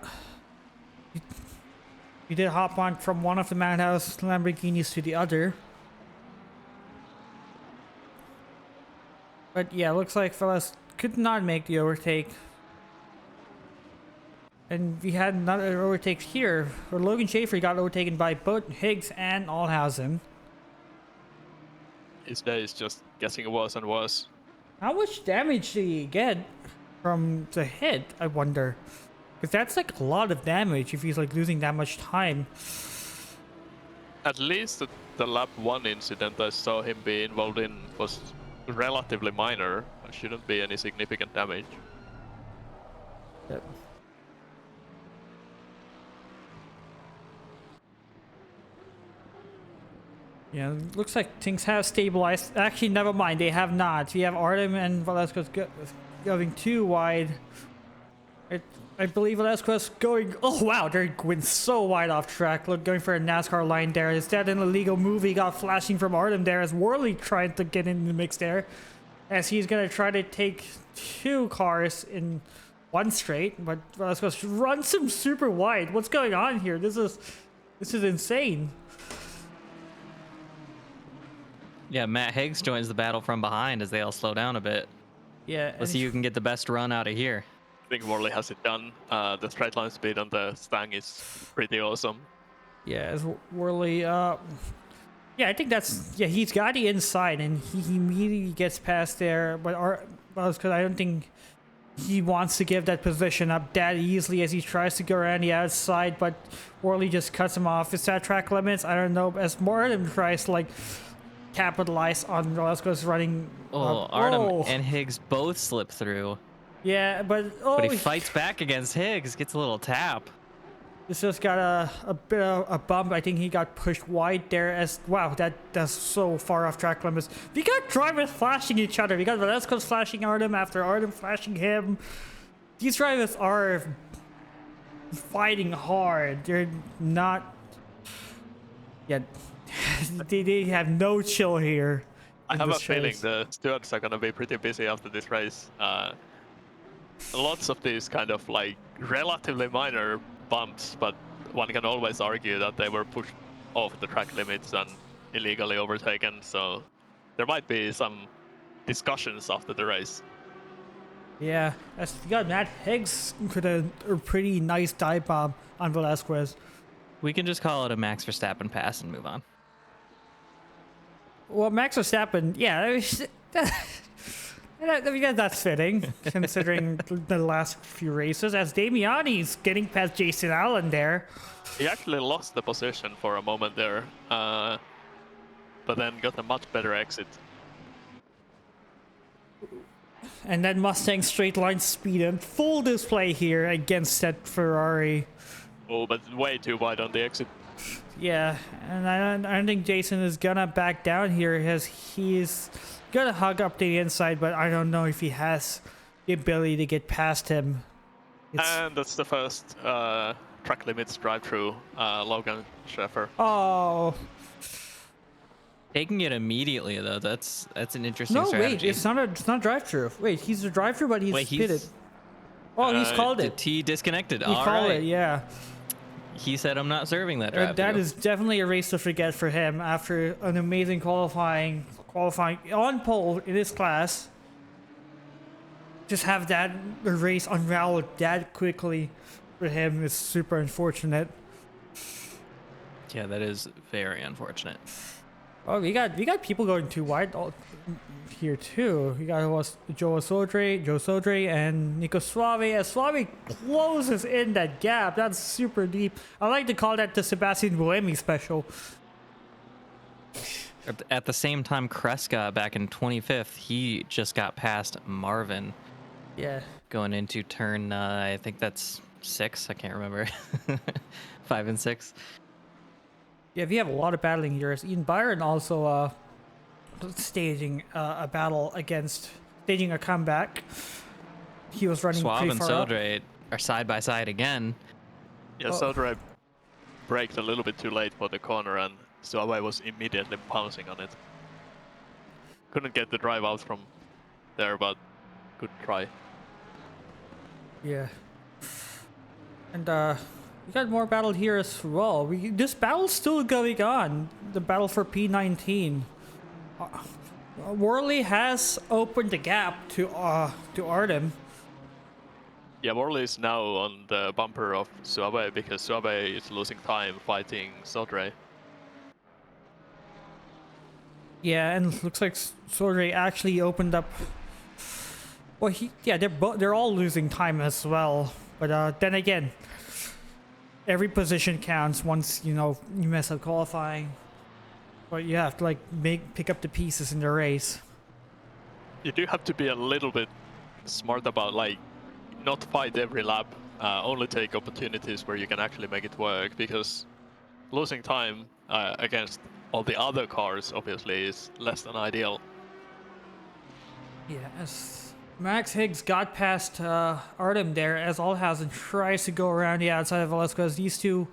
We did hop on from one of the Madhouse Lamborghinis to the other. But yeah, looks like fellas could not make the overtake. And we had another overtake here, where Logan Schaefer got overtaken by both Higgs and 𝐲𝐸𝐺. His day is just getting worse and worse. How much damage did he get from the hit, I wonder? Because that's like a lot of damage if he's like losing that much time. At least the lap 1 incident I saw him be involved in was relatively minor. There shouldn't be any significant damage. Yep. Yeah, looks like things have stabilized. Actually, never mind, they have not. We have Artem and Velasquez going too wide. I believe Velasquez going... Oh wow, they're going so wide off track. Look, going for a NASCAR line there. Is that an illegal move? He got flashing from Artem there as Worley trying to get in the mix there. As he's going to try to take 2 cars in one straight. But Velasquez runs him super wide. What's going on here? This is insane. Yeah, Matt Higgs joins the battle from behind as they all slow down a bit. Yeah. Let's see who can get the best run out of here. I think Worley has it done. The straight line speed on the Stang is pretty awesome. Yeah, as Worley, yeah, I think that's, yeah, he's got the inside and he immediately gets past there, but because I don't think he wants to give that position up that easily as he tries to go around the outside, but Worley just cuts him off. Is that track limits? I don't know, as Martin tries to like capitalize on Velasquez running. Artem and Higgs both slip through. Yeah, but he fights back against Higgs, gets a little tap. This just got a bit of a bump. I think he got pushed wide there as... Wow, that's so far off track limits. We got drivers flashing each other. We got Velasquez flashing Artem after Artem flashing him. These drivers are fighting hard. They're not... Yeah, they have no chill here. I have a feeling the stewards are going to be pretty busy after this race. Lots of these kind of like relatively minor bumps, but one can always argue that they were pushed off the track limits and illegally overtaken, so there might be some discussions after the race. Yeah, as you got Matt Higgs could a pretty nice dive bomb on Velasquez. We can just call it a Max Verstappen pass and move on. Well, Max Verstappen, yeah, I mean, that's fitting, considering the last few races, as Damiani's getting past Jason Allen there. He actually lost the position for a moment there, but then got a much better exit. And then Mustang straight line speed and full display here against that Ferrari. Oh, but way too wide on the exit. Yeah, and I don't think Jason is gonna back down here, as he's gonna hug up the inside, but I don't know if he has the ability to get past him. And that's the first track limits drive-through, Logan Schaefer. Oh. Taking it immediately though, that's an interesting No, strategy. wait, it's not drive-through. Wait, he's a drive-through, but he's pitted. Oh, he's called it. T disconnected. He called it, yeah. He said, "I'm not serving that drive." That is definitely a race to forget for him after an amazing qualifying on pole in his class. Just have that race unraveled that quickly for him is super unfortunate. Yeah, that is very unfortunate. Oh, we got people going too wide here too. We got 𝐂𝐨𝐦𝐩𝐿, and 𝐂𝐸𝐴, as 𝐓𝐵 closes in that gap. That's super deep. I like to call that the Sebastian Buemi special. At the same time, Kreska back in 25th, he just got past Marvin. Yeah. Going into turn, I think that's 6. I can't remember. 5 and 6. Yeah, we have a lot of battling here. Ian Byron also staging a battle against, staging a comeback. He was running 𝐓𝐵 pretty and far up. 𝐳 are side by side again. Yeah, 𝐳 braked a little bit too late for the corner, and 𝐳 was immediately pouncing on it. Couldn't get the drive out from there, but good try. Yeah. And we got more battle here as well. This battle's still going on. The battle for P19. Worley has opened the gap to Artem. Yeah, Worley is now on the bumper of 𝐳 because 𝐳 is losing time fighting 𝐳. Yeah, and looks like 𝐳 actually opened up. Well, they're all losing time as well. But then again, every position counts once you mess up qualifying. But you have to like pick up the pieces in the race. You do have to be a little bit smart about like not fight every lap. Only take opportunities where you can actually make it work, because losing time against all the other cars obviously is less than ideal. Yeah, as Max Higgs got past Artem there, as 𝐷𝐿hausen tries to go around the outside of Velasquez. These two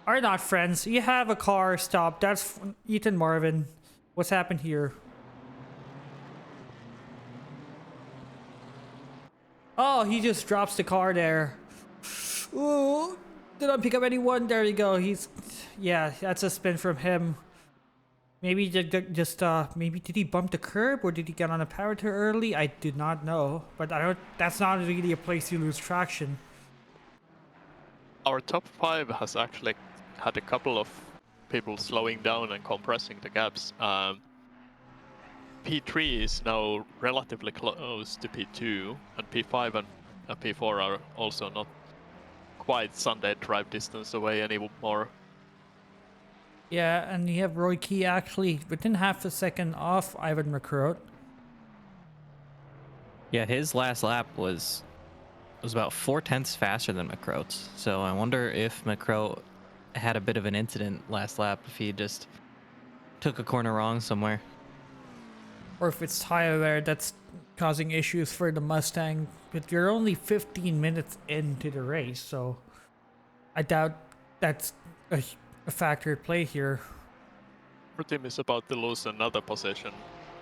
are not friends. You have a car stop. That's Ethan Marvin. What's happened here? Oh, he just drops the car there. Ooh, did not pick up anyone. There you go. Yeah, that's a spin from him. Maybe maybe did he bump the curb, or did he get on a power too early? I do not know, but that's not really a place you lose traction. Our top 5 has actually had a couple of people slowing down and compressing the gaps. P3 is now relatively close to P2, and P5 and P4 are also not quite Sunday drive distance away anymore. Yeah, and you have Roy Key actually within half a second off Ivan McCroat. Yeah, his last lap was about 4/10 faster than McCroat's. So I wonder if McCroat had a bit of an incident last lap, if he just took a corner wrong somewhere. Or if it's tire that's causing issues for the Mustang. But you're only 15 minutes into the race, so I doubt that's a factor at play here. Our team is about to lose another position.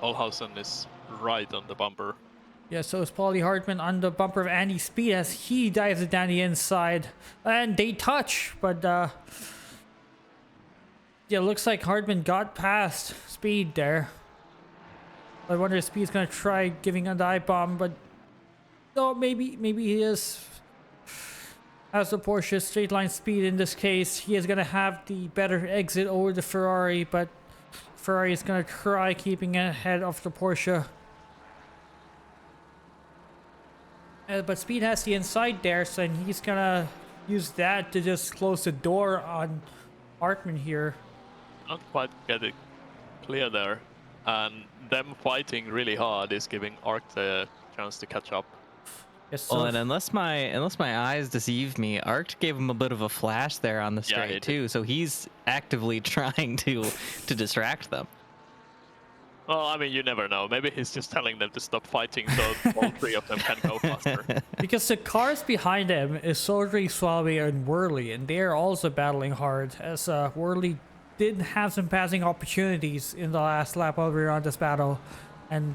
𝐷𝐿hausen is right on the bumper. Yeah, so is Paulie Hartman on the bumper of Andy Speed as he dives it down the inside. And they touch, but yeah, looks like Hartman got past Speed there. I wonder if Speed's gonna try giving a dive bomb, but no, maybe he is. As the Porsche straight line speed in this case, he is gonna have the better exit over the Ferrari, but Ferrari is gonna try keeping ahead of the Porsche. But Speed has the inside there, so he's gonna use that to just close the door on Hartman here. Not quite get it clear there, and them fighting really hard is giving Arc the chance to catch up. Yes, so Well, and unless my eyes deceive me, Arc gave him a bit of a flash there on the straight too, so he's actively trying to distract them. Well, I mean, you never know. Maybe he's just telling them to stop fighting so all 3 of them can go faster. because the cars behind him is 𝐳, 𝐓𝐵, and Worley, and they are also battling hard, as Worley did have some passing opportunities in the last lap while we were on this battle, and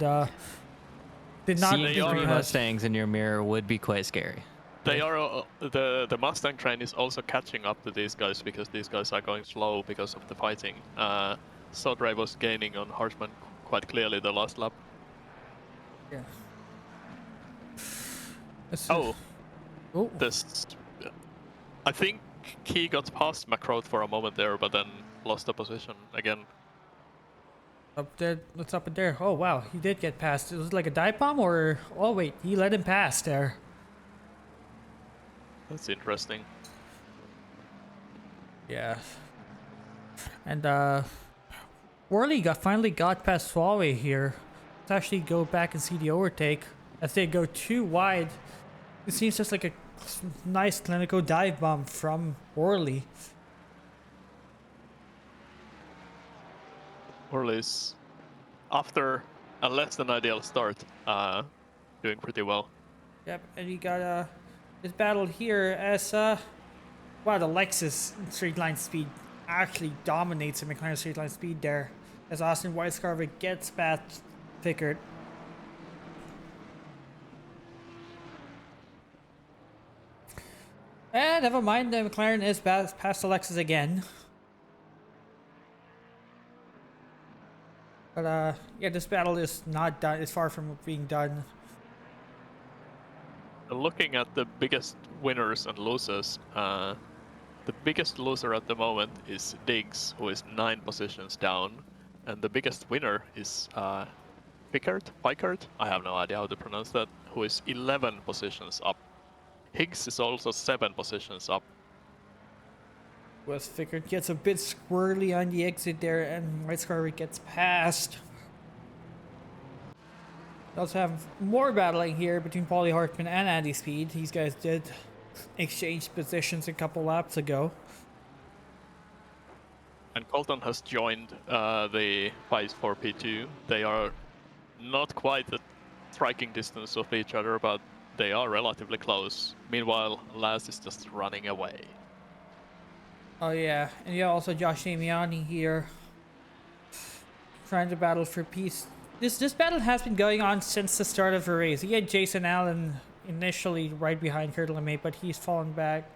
did not. Seeing 3 Mustangs in your mirror would be quite scary. They are the Mustang train is also catching up to these guys, because these guys are going slow because of the fighting. 𝐳 was gaining on Hartman quite clearly the last lap. Yeah. Oh, Oh. this. I think Key got past McCroat for a moment there, but then lost the position again. Up there, what's up in there? Oh wow, he did get past. It was like a dive bomb, or oh wait, he let him pass there. That's interesting. Yeah. And Worley finally got past 𝐓𝐺 here. Let's actually go back and see the overtake. As they go too wide, it seems just like a nice clinical dive bomb from Worley. Orly's, after a less than ideal start, doing pretty well. Yep, and you got this battle here as wow, the Lexus straight line speed actually dominates the McLaren straight line speed there, as Austin 𝐲𝐺𝐻𝐵𝐺 gets past Pickard. And never mind, the McLaren is past the Lexus again. But yeah, this battle is not done. It's far from being done. Looking at the biggest winners and losers, the biggest loser at the moment is 𝐷𝐸𝐺𝐻, who is 9 positions down, and the biggest winner is Pickard, I have no idea how to pronounce that, who is 11 positions up. 𝐷𝐸𝐺𝐻 is also 7 positions up. West Pickard gets a bit squirrely on the exit there, and 𝐲𝐻𝐵𝐺 gets past. We also have more battling here between Paulie Hartman and Andy Speed. These guys did exchange positions a couple laps ago. And Colton has joined the fight for P2. They are not quite at striking distance of each other, but they are relatively close. Meanwhile, Laz is just running away. Oh yeah, and yeah, also Josh Damiani here, trying to battle for peace. This battle has been going on since the start of the race. He had Jason Allen initially right behind Kurt LeMay, but he's fallen back.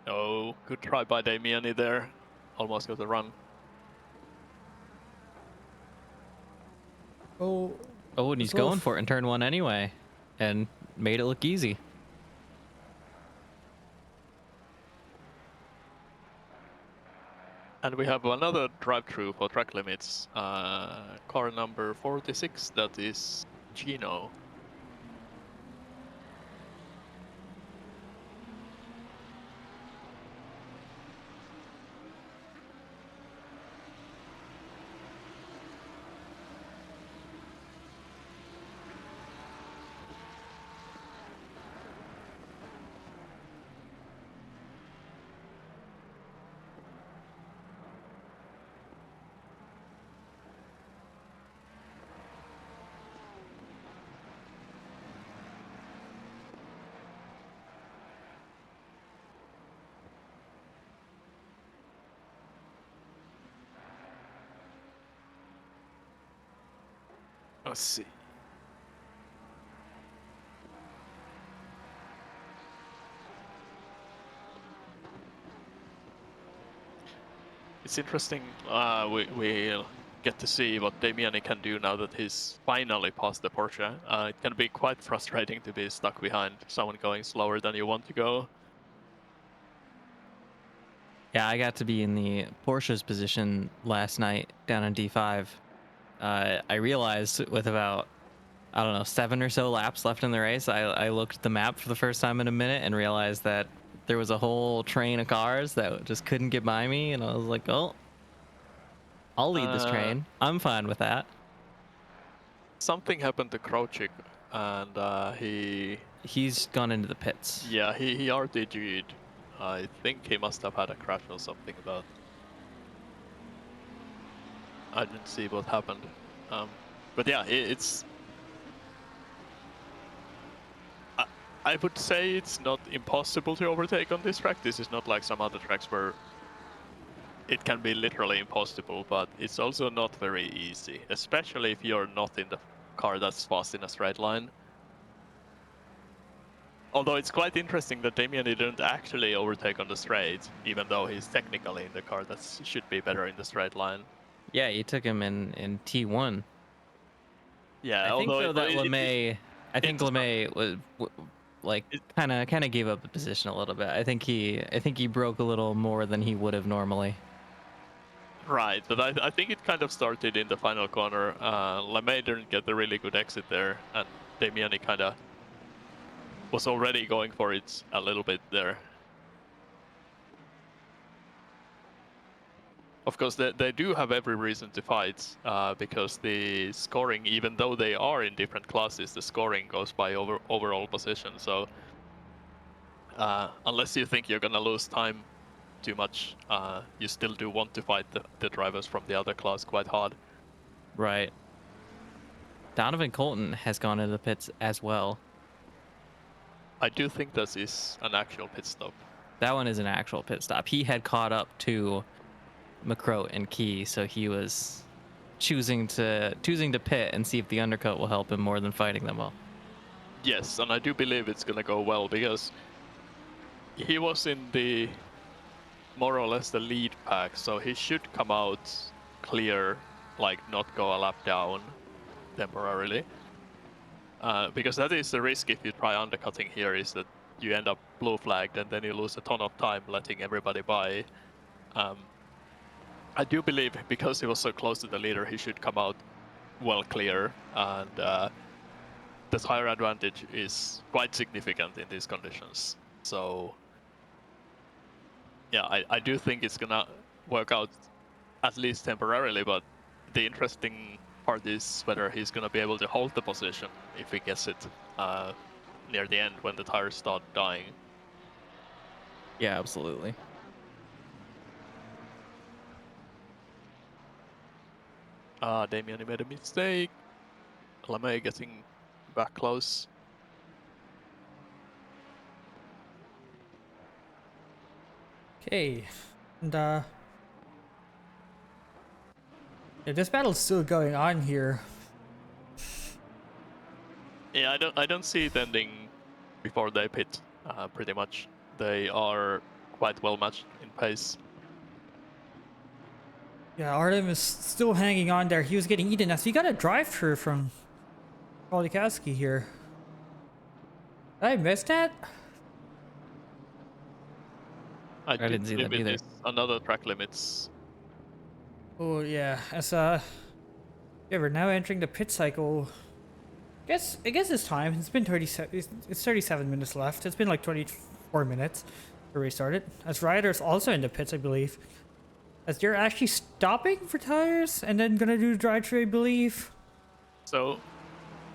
Oh, good try by Damiani there. Almost got the run. Oh, and he's going for it in turn 1 anyway, and made it look easy. And we have another drive-through for track limits. Car number 46, that is Gino. Let's see. It's interesting. We'll get to see what Damiani can do now that he's finally passed the Porsche. It can be quite frustrating to be stuck behind someone going slower than you want to go. Yeah, I got to be in the Porsche's position last night down in D5. I realized with about, I don't know, 7 or so laps left in the race, I looked at the map for the first time in a minute and realized that there was a whole train of cars that just couldn't get by me, and I was like, oh, I'll lead this train. I'm fine with that. Something happened to Krauchik, and he's gone into the pits. Yeah, he RTG'd. I think he must have had a crash or something, but I didn't see what happened. But yeah, it's... I would say it's not impossible to overtake on this track. This is not like some other tracks where it can be literally impossible, but it's also not very easy, especially if you're not in the car that's fast in a straight line. Although it's quite interesting that Damiani didn't actually overtake on the straight, even though he's technically in the car that should be better in the straight line. Yeah, you took him in T1. Yeah, I think although though that it- 𝐷𝐻𝐈, I think it's not- 𝐷𝐈 was like kind of gave up the position a little bit. I think he broke a little more than he would have normally. Right, but I think it kind of started in the final corner. 𝐷𝐻𝐈 didn't get a really good exit there, and 𝐷𝐻𝐈 kind of was already going for it a little bit there. Of course, they do have every reason to fight, because the scoring, even though they are in different classes, the scoring goes by overall position. So unless you think you're gonna lose time too much, you still do want to fight the drivers from the other class quite hard. Right. 𝐷𝐚𝐽𝐻𝐾OLTON has gone into the pits as well. I do think this is an actual pit stop. That one is an actual pit stop. He had caught up to 𝐸𝐸 and Key, so he was choosing to pit and see if the undercut will help him more than fighting them all. Yes, and I do believe it's gonna go well, because he was in the more or less the lead pack, so he should come out clear, like not go a lap down temporarily. Because that is the risk if you try undercutting here, is that you end up blue flagged and then you lose a ton of time letting everybody by. I do believe because he was so close to the leader, he should come out well clear, and the tire advantage is quite significant in these conditions. So yeah, I do think it's gonna work out at least temporarily, but the interesting part is whether he's gonna be able to hold the position if he gets it near the end when the tires start dying. Yeah, absolutely. 𝐷𝐻𝐈 made a mistake. 𝐷𝐻𝐈 getting back close. Okay, and yeah, this battle's still going on here. Yeah, I don't see it ending before they pit. Pretty much, they are quite well matched in pace. Yeah, Artem is still hanging on there. He was getting eaten as he got a drive-through from 𝐂𝐸𝐳 here. Did I miss that? I didn't see that either. Another track limits. Oh yeah, as yeah, we're now entering the pit cycle. I guess it's time. It's been 37. It's 37 minutes left. It's been like 24 minutes to restart it. As Ryder's also in the pits, I believe. As they're actually stopping for tires and then gonna do drive-through, I believe. So,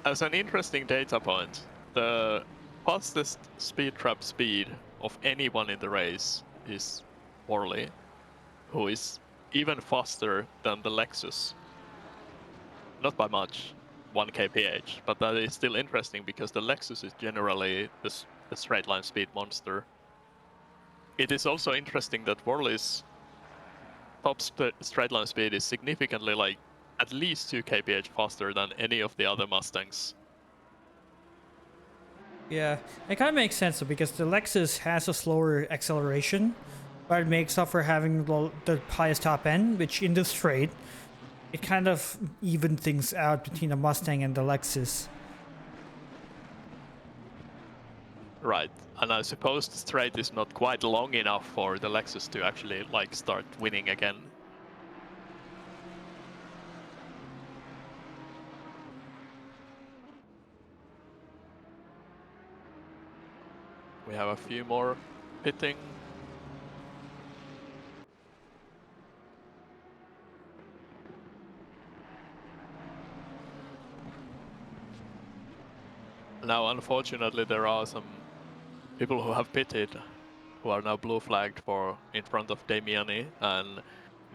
as an interesting data point, the fastest speed trap speed of anyone in the race is 𝐸𝐸, who is even faster than the Lexus. Not by much, 1 kph, but that is still interesting because the Lexus is generally the straight line speed monster. It is also interesting that 𝐸𝐸's top straight line speed is significantly, like, at least 2 kph faster than any of the other Mustangs. Yeah, it kind of makes sense though, because the Lexus has a slower acceleration, but it makes up for having the highest top end, which in the straight, it kind of evened things out between the Mustang and the Lexus. Right, and I suppose the straight is not quite long enough for the Lexus to actually, like, start winning again. We have a few more pitting. Now, unfortunately, there are some people who have pitted who are now blue flagged for in front of 𝐷𝐻𝐈, and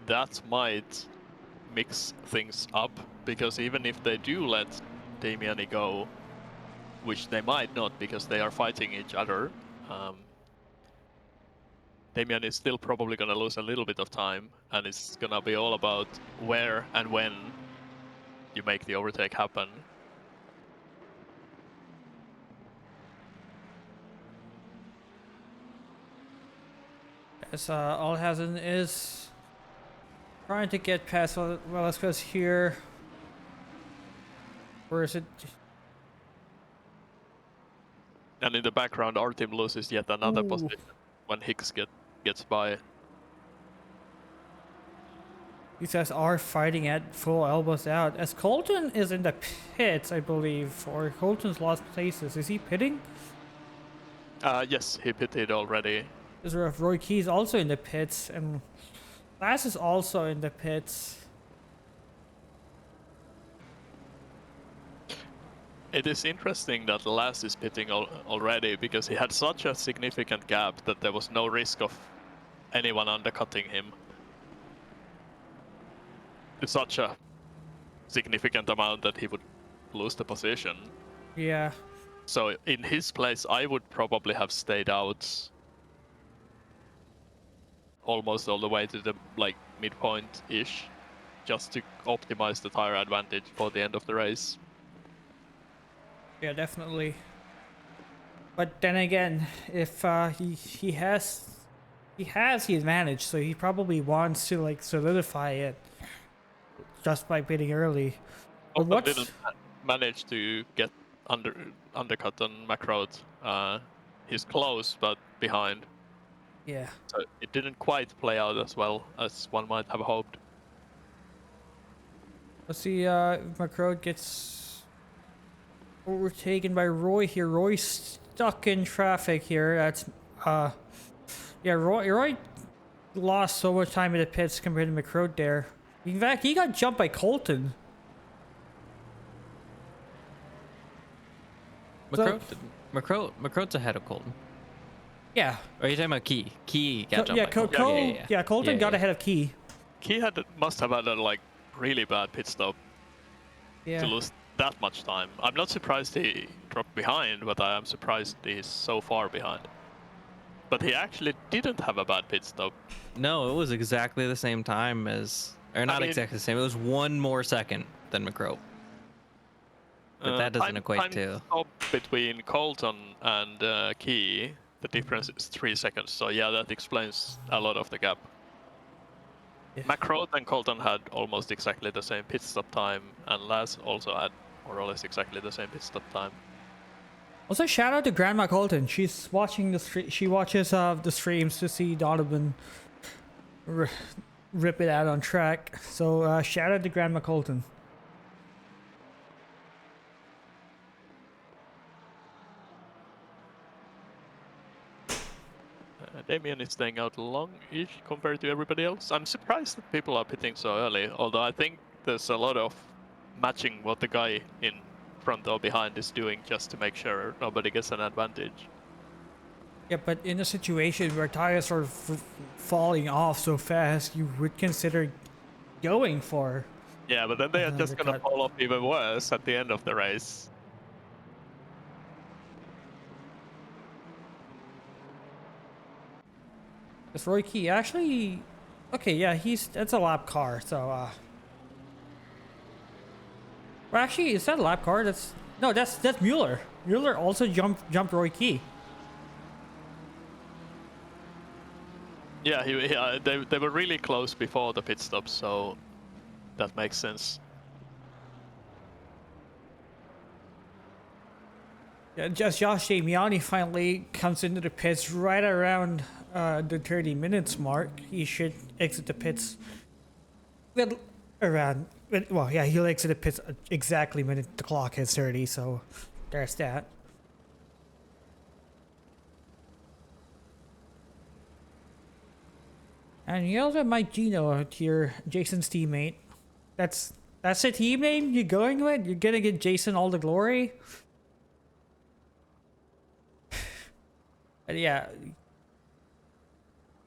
that might mix things up, because even if they do let 𝐷𝐻𝐈 go, which they might not because they are fighting each other, 𝐷𝐻𝐈 is still probably going to lose a little bit of time, and it's going to be all about where and when you make the overtake happen. As 𝐸𝐳 is trying to get past Velasquez here. Or is it? And in the background, our team loses yet another Ooh. position when Hicks gets by. These guys are fighting at full elbows out. As Colton is in the pits, I believe, or Colton's lost places. Is he pitting? Yes, he pitted already. Is Roy Key's also in the pits, and Lass is also in the pits. It is interesting that Lass is pitting already because he had such a significant gap that there was no risk of anyone undercutting him. It's such a significant amount that he would lose the position. Yeah. So in his place, I would probably have stayed out almost all the way to the midpoint-ish, just to optimize the tire advantage for the end of the race. Yeah, definitely. But then again, if he has the advantage, so he probably wants to solidify it just by pitting early. But Colton didn't manage to get undercut on McRoad. He's close, but behind. Yeah. So it didn't quite play out as well as one might have hoped. Let's see if McRoad gets overtaken by Roy here. Roy's stuck in traffic here. That's yeah, Roy lost so much time in the pits compared to McRoad there. In fact, he got jumped by Colton. McRoad's ahead of Colton. Yeah. Or are you talking about Key? Key got jumped by Colton. Yeah, Colton got ahead of Key. Key must have had a really bad pit stop to lose that much time. I'm not surprised he dropped behind, but I am surprised he's so far behind. But he actually didn't have a bad pit stop. No, it was exactly the same time as, or not exactly the same. It was 1 more second than McRoad. But that doesn't equate to. Stop between Colton and Key, the difference is 3 seconds. So yeah, that explains a lot of the gap. Yeah. McRoad and Colton had almost exactly the same pit stop time, and Lass also had more or less exactly the same pit stop time. Also, shout out to Grandma Colton. She's watching the she watches the streams to see Donovan rip it out on track. So shout out to Grandma Colton. Damien is staying out long-ish compared to everybody else. I'm surprised that people are pitting so early, although I think there's a lot of matching what the guy in front or behind is doing just to make sure nobody gets an advantage. Yeah, but in a situation where tires are falling off so fast, you would consider going for. Yeah, but then they are just gonna fall off even worse at the end of the race. Is Roy Key actually? Okay, yeah, that's a lap car. So, well, actually, is that a lap car? That's Mueller. Mueller also jumped Roy Key. Yeah, they were really close before the pit stop, so that makes sense. Yeah, just Josh Damiani finally comes into the pits right around the 30 minutes mark. He should exit the pits he'll exit the pits exactly when the clock hits 30, so there's that. And you also have Mike Gino here, Jason's teammate. That's the team name you're going with? You're gonna get Jason all the glory? Yeah.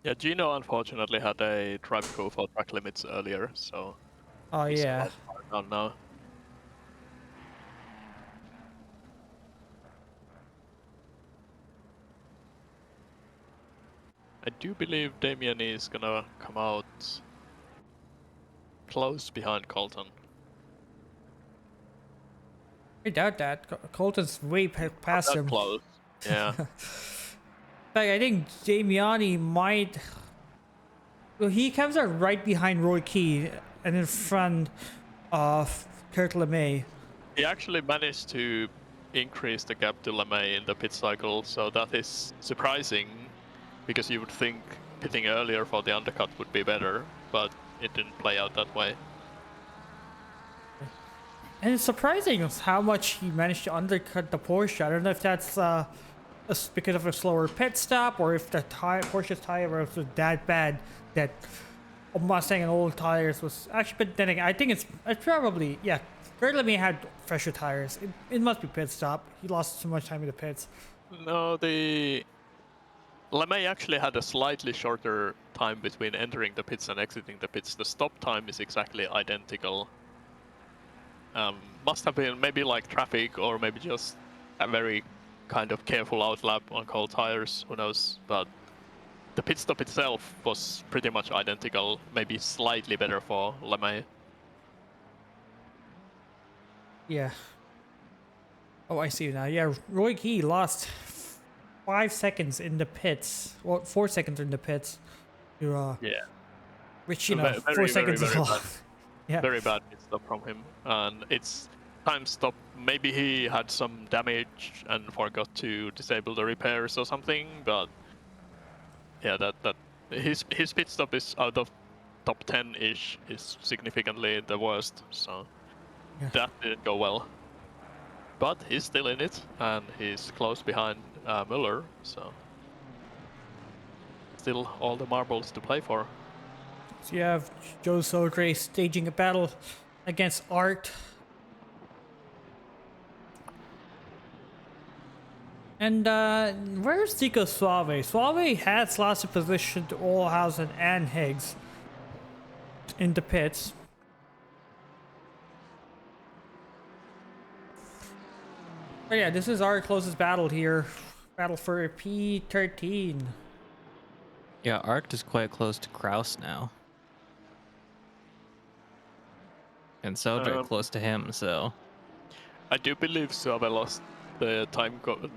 Yeah, Gino unfortunately had a drive crew for track limits earlier, so. Oh yeah. I don't know. I do believe Damien is gonna come out close behind Colton. I doubt that. Colton's way past him. Close. Yeah. I think Damiani might. Well, he comes out right behind Roy Key and in front of Kurt LeMay. He actually managed to increase the gap to 𝐵𝐸 in the pit cycle, so that is surprising, because you would think pitting earlier for the undercut would be better, but it didn't play out that way. And it's surprising how much he managed to undercut the Porsche. I don't know if that's because of a slower pit stop, or if the Porsche's tire was that bad that Mustang and old tires was actually. But then again, I think it's probably, yeah. 𝐵𝐸 had fresher tires. It must be pit stop. He lost so much time in the pits. No, the 𝐵𝐸 actually had a slightly shorter time between entering the pits and exiting the pits. The stop time is exactly identical. Must have been maybe like traffic, or maybe just a very kind of careful outlap on cold tires, who knows. But the pit stop itself was pretty much identical, maybe slightly better for 𝐵𝐸. Yeah. Oh, I see now. Yeah, 𝐕𝐸 lost 5 seconds in the pits. Well, 4 seconds in the pits. To, Yeah. Which, you know, 4 seconds is a lot. Yeah. Very bad pit stop from him, and it's time stop. Maybe he had some damage and forgot to disable the repairs or something, but yeah, that his pit stop is out of top 10-ish, is significantly the worst, so Yeah. that didn't go well. But he's still in it, and he's close behind Müller, so still all the marbles to play for. So you have 𝐳 staging a battle against Art. And where's 𝐂𝐫𝐢𝐵𝐵? 𝐓𝐵𝐵 has lost a position to 𝐂𝐨𝐦�00 and 𝐂𝐸𝐳 in the pits. But yeah, this is our closest battle here. Battle for P13. Yeah, Arct is quite close to Kraus now. And so very close to him, so. I do believe 𝐕𝐵𝐵 lost the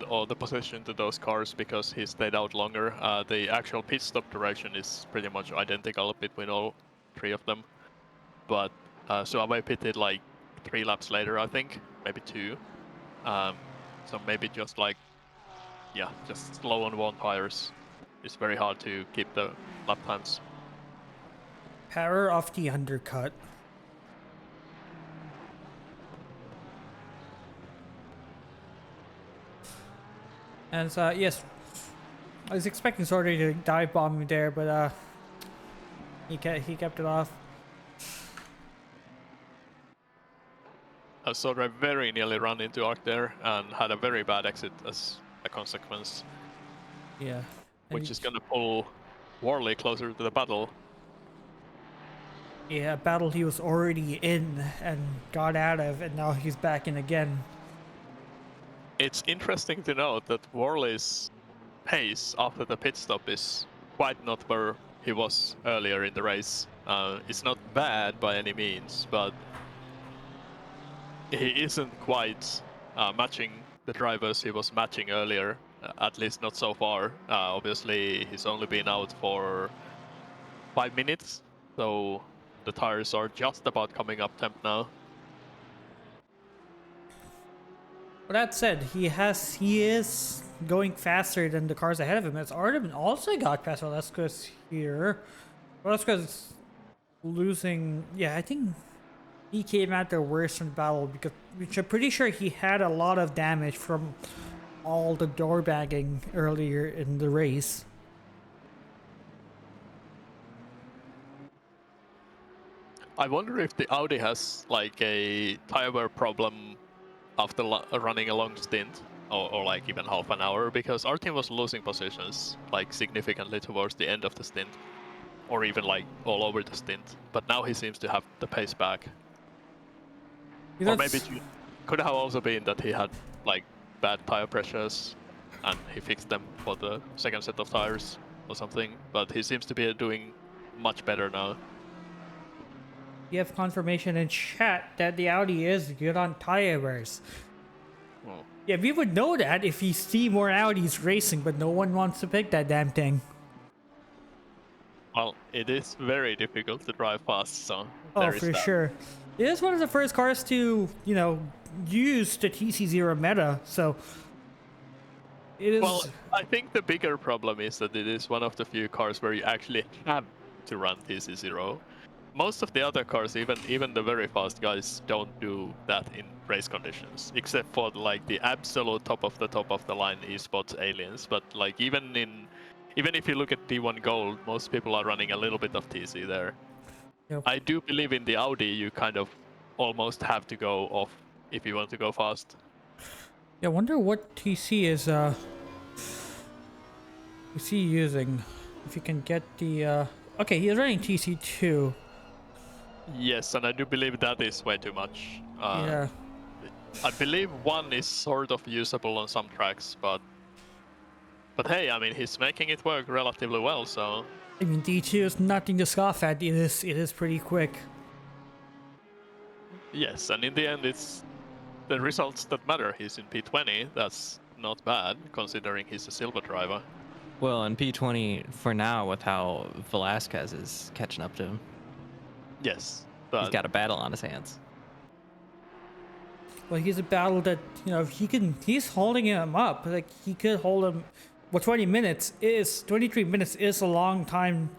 or the position to those cars because he stayed out longer. The actual pit stop direction is pretty much identical between all 3 of them. But 𝐕𝐵𝐵 pitted like 3 laps later, I think, maybe 2. So maybe just like, yeah, just slow on 1 tires. It's very hard to keep the lap times. Power of the undercut. And yes, I was expecting Sorry to dive bomb me there, but he kept it off. Sorry very nearly ran into Arc there and had a very bad exit as a consequence. Yeah. Which is gonna pull 𝐷𝐸 closer to the battle. Yeah, a battle he was already in and got out of, and now he's back in again. It's interesting to note that 𝐷𝐸's pace after the pit stop is quite not where he was earlier in the race. It's not bad by any means, but he isn't quite matching the drivers he was matching earlier, at least not so far. Obviously, he's only been out for 5 minutes, so the tires are just about coming up temp now. But that said, he is going faster than the cars ahead of him. As Artem also got past Velasquez here. Velasquez losing, yeah, I think he came out the worst from the battle, because which I'm pretty sure he had a lot of damage from all the door bagging earlier in the race. I wonder if the Audi has like a tire wear problem after running a long stint, or like even half an hour, because our team was losing positions like significantly towards the end of the stint, or even like all over the stint. But now he seems to have the pace back. Or maybe it could have also been that he had like bad tire pressures and he fixed them for the second set of tires or something. But he seems to be doing much better now. You have confirmation in chat that the Audi is good on tire wears. Well, Yeah, we would know that if we see more Audis racing, but no one wants to pick that damn thing. Well, it is very difficult to drive fast, so Oh, there is for that. sure. It is one of the first cars to, you know, use the TC0 meta, so it is. Well, I think the bigger problem is that it is one of the few cars where you actually have to run TC0. Most of the other cars, even the very fast guys, don't do that in race conditions, except for like the absolute top of the line esports aliens. But like even if you look at D1 Gold, most people are running a little bit of TC there. Yep. I do believe in the Audi, you kind of almost have to go off if you want to go fast. Yeah, I wonder what TC is he using? If you can get the okay, he's running TC2. Yes, and I do believe that is way too much. Yeah. I believe 1 is sort of usable on some tracks, but hey, I mean, he's making it work relatively well, so I mean, D2 is nothing to scoff at. It is pretty quick. yes, and in the end it's the results that matter. He's in P20, that's not bad considering he's a silver driver. Well, in P20 for now, with how Velasquez is catching up to him, Yes, he's but got a battle on his hands. Well, he's a battle that, you know, he's holding him up. Like, he could hold him. Well, 23 minutes is a long time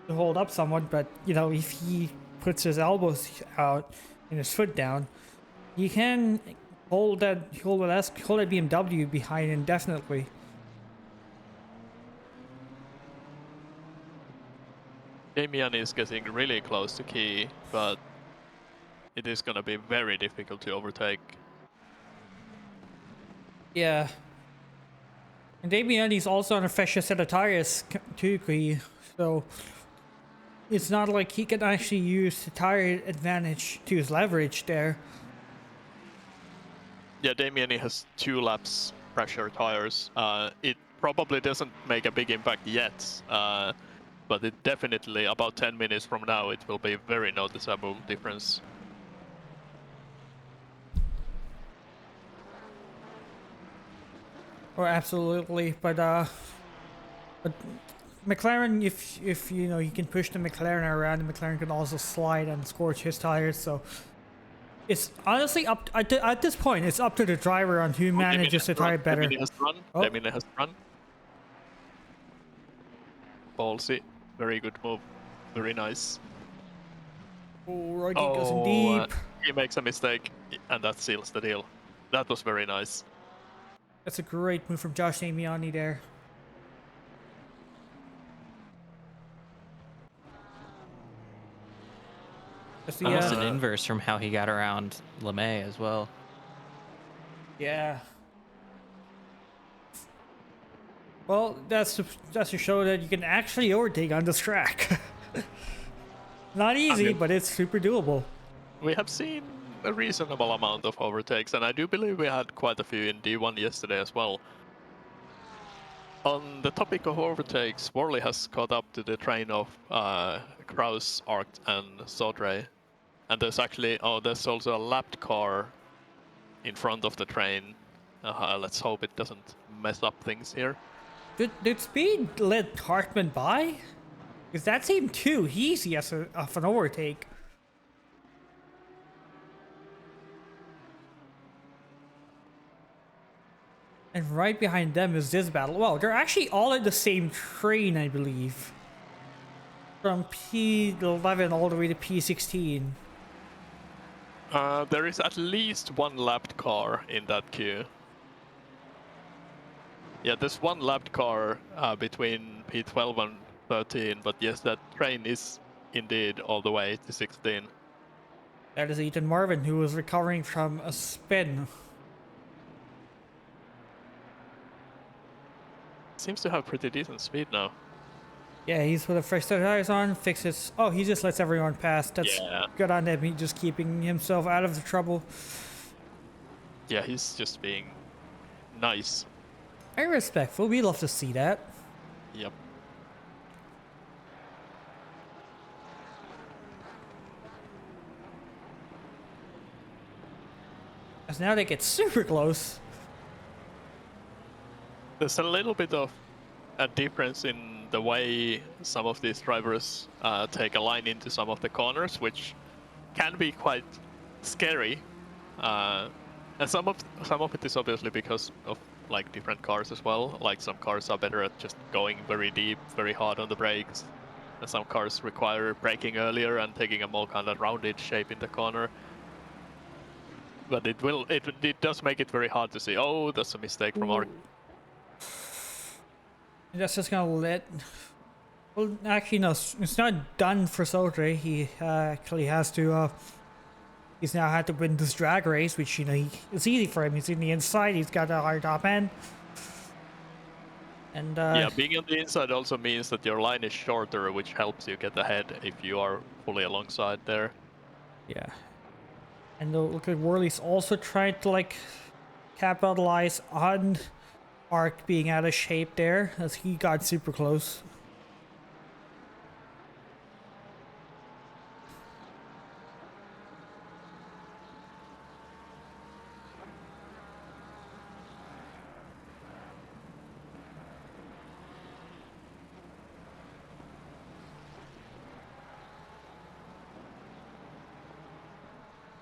to hold up someone, but, you know, if he puts his elbows out and his foot down, he can hold that BMW behind indefinitely. Damian is getting really close to Key, but it is gonna be very difficult to overtake. Yeah. And Damiani's also on a fresher set of tires too, so it's not like he can actually use the tire advantage to his leverage there. Yeah, Damian has 2 laps pressure tires. It probably doesn't make a big impact yet, but it definitely, about 10 minutes from now, it will be a very noticeable difference. Oh, absolutely, but McLaren, if you know, you can push the McLaren around, the McLaren can also slide and scorch his tires. So it's honestly up at this point. It's up to the driver on who manages the tire better. Damian has run. Oh. Damian has run. Ballsy, very good move, very nice. Oh, Rocky goes in deep. He makes a mistake, and that seals the deal. That was very nice. That's a great move from Josh Damiani there. That's the, Almost an inverse from how he got around 𝐵𝐺 as well. yeah. Well, that's to show that you can actually overtake on this track. Not easy, but it's super doable. We have seen a reasonable amount of overtakes, and I do believe we had quite a few in D1 yesterday as well. On the topic of overtakes, Worley has caught up to the train of Kraus, 𝐷𝐸𝐻𝐻, and 𝐳𝐸. And there's actually, there's also a lapped car in front of the train. Let's hope it doesn't mess up things here. Did Speed let Hartman by? Because that seemed too easy as of an overtake. And right behind them is this battle. Well, they're actually all in the same train, I believe. From P11 all the way to P16. There is at least one lapped car in that queue. Yeah, there's one lapped car between P12 and 13, but yes, that train is indeed all the way to 16. That is Ethan Marvin, who was recovering from a spin. Seems to have pretty decent speed now. Yeah, he's with a fresh set of tires on, fixes. Oh, he just lets everyone pass. That's good on him. He's just keeping himself out of the trouble. Yeah, he's just being nice. Very respectful. We love to see that. Yep. As now they get super close. There's a little bit of a difference in the way some of these drivers take a line into some of the corners, which can be quite scary. And some of it is obviously because of like different cars as well. Like some cars are better at just going very deep, very hard on the brakes, and some cars require braking earlier and taking a more kind of rounded shape in the corner. But it does make it very hard to see. Oh, that's a mistake from our. That's just gonna let. Well, actually, no, it's not done for 𝐓𝐿. He actually has to. He's now had to win this drag race, which it's easy for him. He's in the inside. He's got a hard top end. And yeah, being on the inside also means that your line is shorter, which helps you get ahead if you are fully alongside there. Yeah. And look at Worley's also trying to like capitalize on Arc being out of shape there, as he got super close.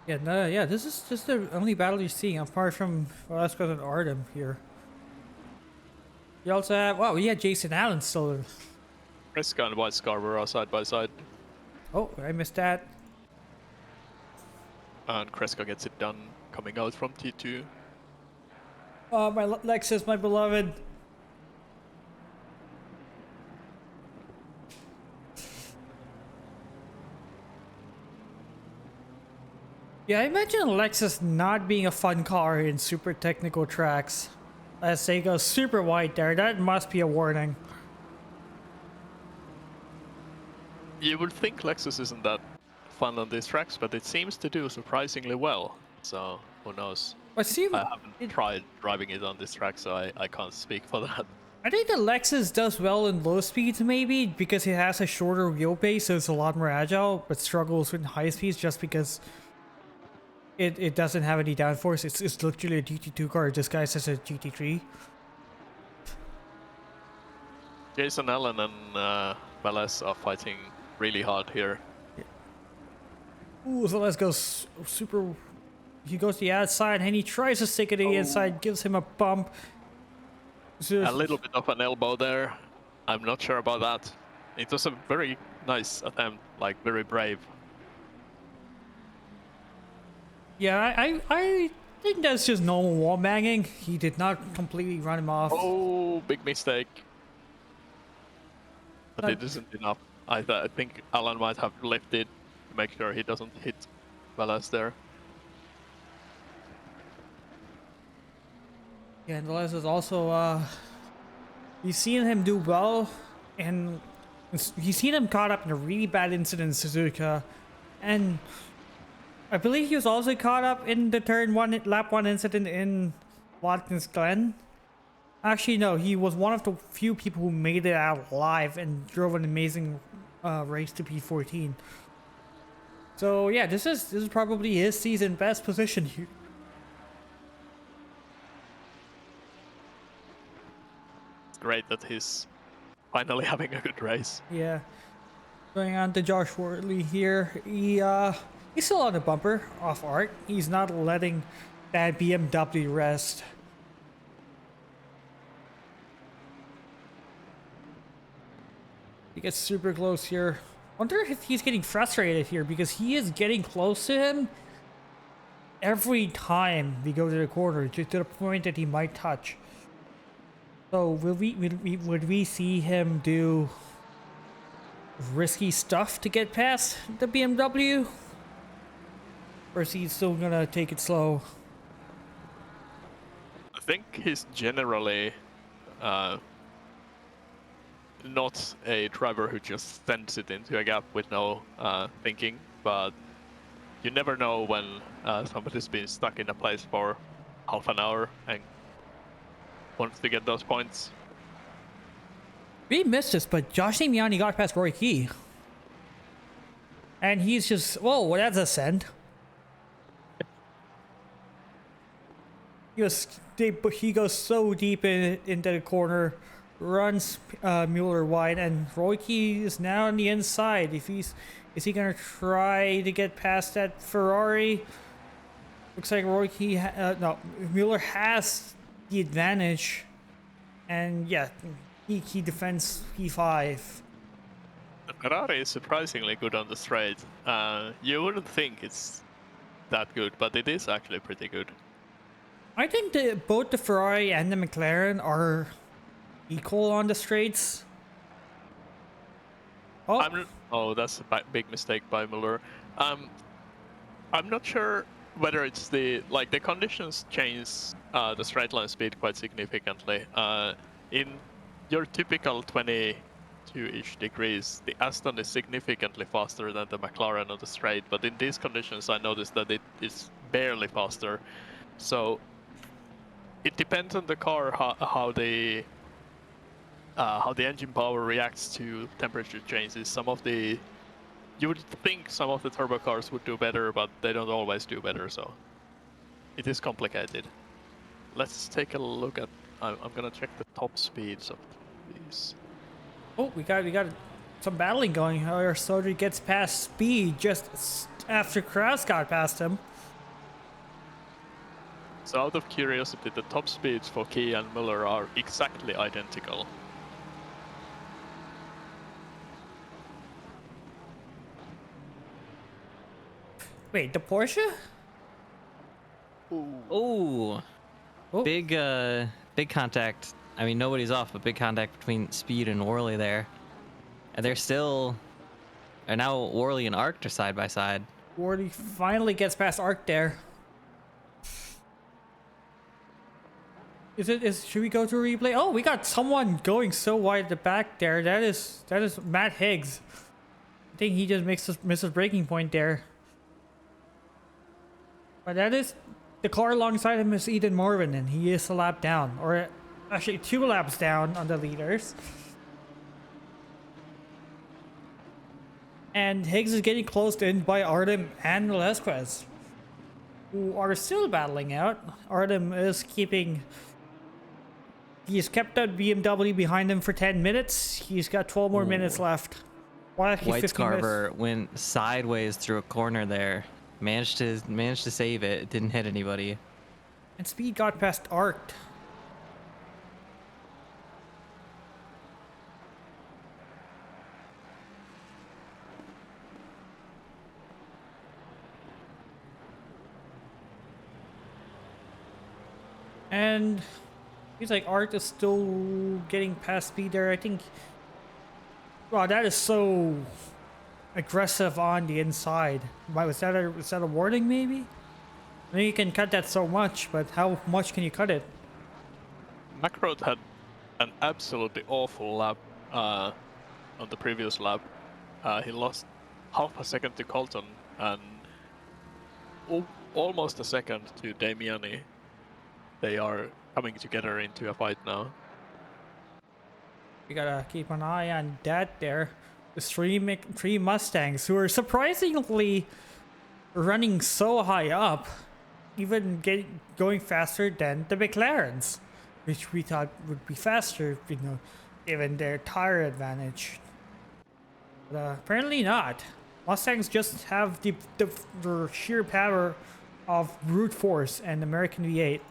Yeah, no, yeah, this is just the only battle you're seeing apart from Velasquez and Artem here. You also have, wow, yeah, Jason Allen still. Kreska and 𝐲𝗏𝐺 are side by side. Oh, I missed that. And Kreska gets it done coming out from T2. Oh, my Lexus, my beloved. Yeah, I imagine Lexus not being a fun car in super technical tracks. As they go super wide there, that must be a warning. You would think Lexus isn't that fun on these tracks, but it seems to do surprisingly well. So, who knows? I haven't tried driving it on this track, so I can't speak for that. I think the Lexus does well in low speeds maybe, because it has a shorter wheelbase, so it's a lot more agile, but struggles with high speeds just because it doesn't have any downforce. It's literally a GT2 car disguised as a GT3. Jason Allen and 𝐵𝐵 are fighting really hard here. Ooh, so let's go super. He goes to the outside and he tries to stick it to the inside, gives him a bump. A little bit of an elbow there. I'm not sure about that. It was a very nice attempt, like very brave. Yeah, I think that's just normal wall banging. He did not completely run him off. Oh, big mistake. But it isn't enough. I think Alan might have lifted to make sure he doesn't hit 𝐵𝐵 there. Yeah, and 𝐵𝐵 is also, you've seen him do well, and you've seen him caught up in a really bad incident in Suzuka, and I believe he was also caught up in the lap 1 incident in Watkins Glen. Actually, no, he was one of the few people who made it out alive and drove an amazing race to P14. So yeah, this is probably his season best position here. It's great that he's finally having a good race. Yeah. Going on to Josh Worley here. He's still on the bumper off Art. He's not letting that BMW rest. He gets super close here. Wonder if he's getting frustrated here because he is getting close to him every time we go to the corner, to the point that he might touch. So would we see him do risky stuff to get past the BMW? Or is he still gonna take it slow? I think he's generally not a driver who just sends it into a gap with no thinking, but you never know when somebody's been stuck in a place for half an hour and wants to get those points. We missed this, but Josh Damiani got past Roy Key. And he's just, whoa, well, that's a send. He goes so deep into the corner. runs Mueller wide, and Rouki is now on the inside. Is he gonna try to get past that Ferrari? Looks like no, Mueller has the advantage, and yeah, he defends P5. Ferrari is surprisingly good on the straight. You wouldn't think it's that good, but it is actually pretty good. I think both the Ferrari and the McLaren are equal on the straights. Oh, that's a big mistake by Muller. I'm not sure whether it's the conditions change the straight line speed quite significantly. In your typical 22-ish degrees, the Aston is significantly faster than the McLaren on the straight, but in these conditions I noticed that it is barely faster. So it depends on the car how the engine power reacts to temperature changes. You would think some of the turbo cars would do better, but they don't always do better, so it is complicated. Let's take a look at. I'm gonna check the top speeds of these. Oh, we got some battling going. Our soldier gets past Speed just after Kraus got past him. So out of curiosity, the top speeds for Key and Muller are exactly identical. Wait, the Porsche? Oh, big contact. I mean, nobody's off, but big contact between Speed and Worley there. And and now Worley and Arc are side by side. Worley finally gets past Arc there. Should we go to a replay? Oh, we got someone going so wide at the back there. That is Matt Higgs. I think he just misses breaking point there. But that is the car alongside him is Eden Marvin, and he is a lap down, or actually 2 laps down on the leaders. And Higgs is getting closed in by Artem and Velasquez, who are still battling out. Artem is he's kept that BMW behind him for 10 minutes. He's got 12 more minutes left. 𝐲𝐻𝐺 went sideways through a corner there. Managed to save it. It didn't hit anybody. And Speed got past Arc. And he's like, Arc is still getting past Speed there. I think. Wow, that is so aggressive on the inside. Was that a warning maybe? I mean, you can cut that so much, but how much can you cut it? Macroad had an absolutely awful lap on the previous lap. He lost half a second to Colton and almost a second to Damiani. They are coming together into a fight now. You gotta keep an eye on that there. The three Mustangs who are surprisingly running so high up, even going faster than the McLarens, which we thought would be faster, given their tire advantage. But apparently not. Mustangs just have the sheer power of brute force and American V8.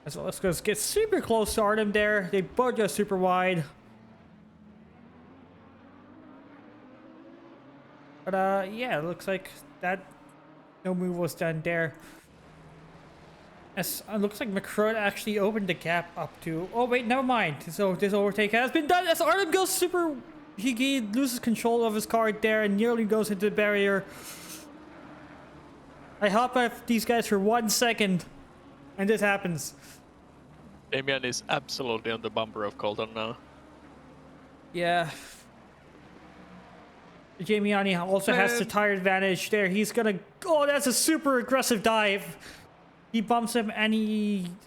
So let's go get super close to Artem there. They both go super wide. But yeah, it looks like that no move was done there. As it looks like McCrud actually opened the gap up to. Oh wait, never mind. So this overtake has been done as Artem goes super. He loses control of his car there and nearly goes into the barrier. I hop off these guys for 1 second, and this happens. Damian is absolutely on the bumper of Colton now. Yeah. Damiani also has the tire advantage there. He's gonna. Oh, that's a super aggressive dive. He bumps him, and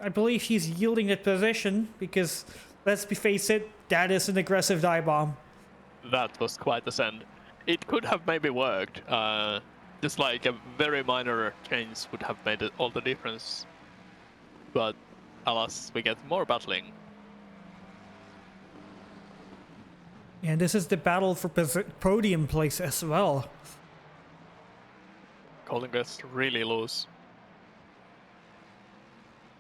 I believe he's yielding the position because, let's face it, that is an aggressive dive bomb. That was quite a send. It could have maybe worked. Just like a very minor change would have made all the difference. But alas, we get more battling. And this is the battle for podium place as well. Colton gets really loose.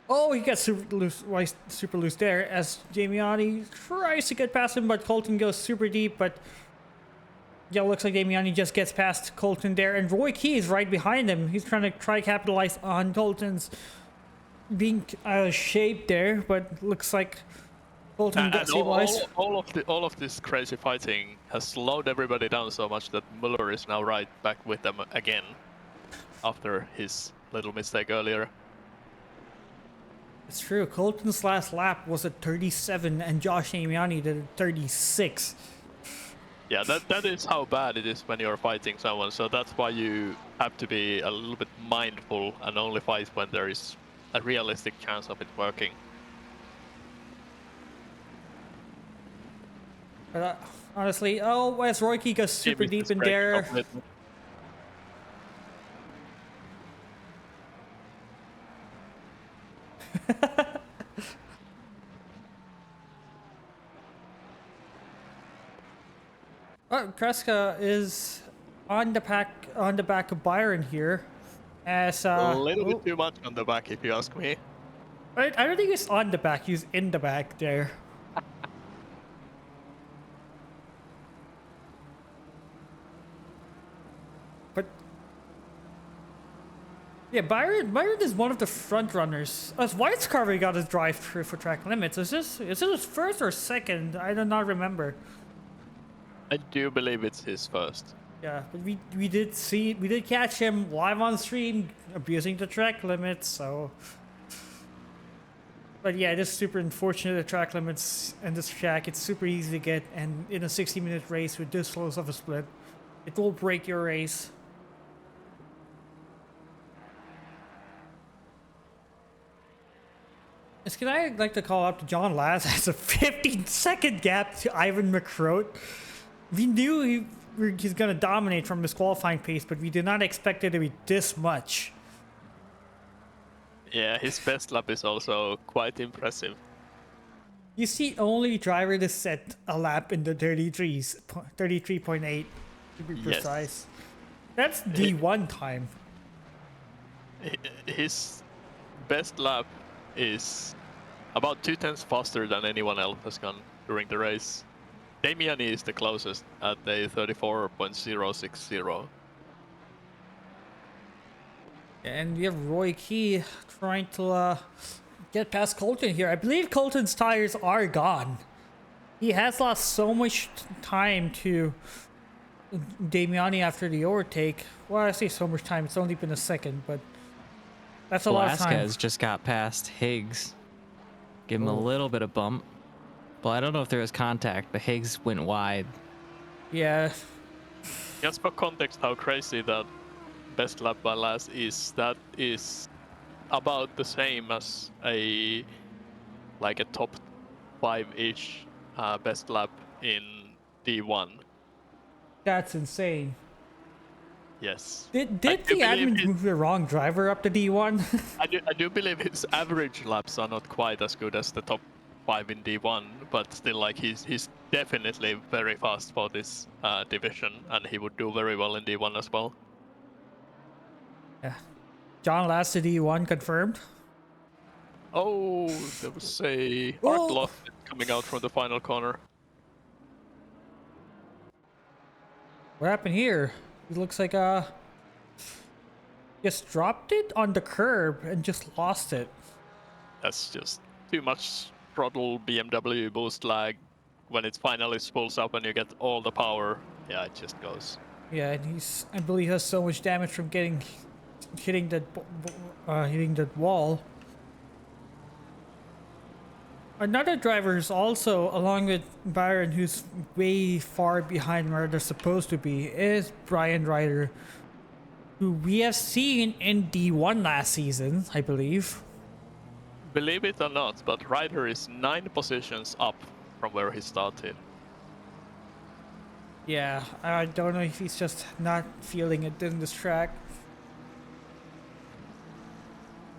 Oh, he gets super loose there as 𝐉𝐸 tries to get past him, but Colton goes super deep. But yeah, looks like 𝐉𝐸 just gets past Colton there, and 𝐕 is right behind him. He's trying to capitalize on Colton's being out of shape there, but looks like Colton got stabilized. All of this crazy fighting has slowed everybody down so much that Muller is now right back with them again after his little mistake earlier. It's true. Colton's last lap was at 37, and Josh 𝐉𝐸 did 36. Yeah, that is how bad it is when you're fighting someone. So that's why you have to be a little bit mindful and only fight when there is a realistic chance of it working. But honestly, oh, as 𝐕𝐸 goes super deep in there. Oh, Kreska is on the back of Byron here, as a little bit too much on the back, if you ask me. I don't think he's on the back; he's in the back there. But yeah, Byron is one of the front runners. As 𝐲𝐻𝐵𝐺 got his drive through for track limits. Is this his first or second? I do not remember. I do believe it's his first. Yeah, but we did catch him live on stream abusing the track limits, so. But yeah, it is super unfortunate, the track limits in this track. It's super easy to get, and in a 60-minute race with this close of a split, it will break your race. Can I like to call out to John Laz as a 15-second gap to Ivan McCroat. We knew he's going to dominate from his qualifying pace, but we did not expect it to be this much. Yeah, his best lap is also quite impressive. He's the only driver to set a lap in the 33.8 to be precise. Yes. That's D1 time. His best lap is about 2/10 faster than anyone else has gone during the race. 𝐉𝐸 is the closest at a 34.060. And we have 𝐕𝐸 trying to get past Colton here. I believe Colton's tires are gone. He has lost so much time to 𝐉𝐸 after the overtake. Well, I say so much time. It's only been a second, but that's a lot of time. Velasquez just got past 𝐓𝐽𝐳. Give him a little bit of bump. Well, I don't know if there was contact, but 𝐓𝐽𝐳 went wide. Yeah. Just for context, how crazy that best lap by Laz is. That is about the same as a top 5-ish best lap in D1. That's insane. Yes. Did the admin move the wrong driver up to D1? I do believe his average laps are not quite as good as the top 5 in D1, but still, like, he's definitely very fast for this division, and he would do very well in D1 as well. Yeah. John Laz to D1 confirmed. Oh, there was a hard lock coming out from the final corner. What happened here? It looks like just dropped it on the curb and just lost it. That's just too much throttle BMW boost lag. When it finally spools up and you get all the power, yeah, it just goes. Yeah, and I believe has so much damage from hitting that wall. Another driver is also, along with Byron, who's way far behind where they're supposed to be, is Brian Ryder, who we have seen in D1 last season, I believe. Believe it or not, but Ryder is 9 positions up from where he started. Yeah, I don't know if he's just not feeling it in this track.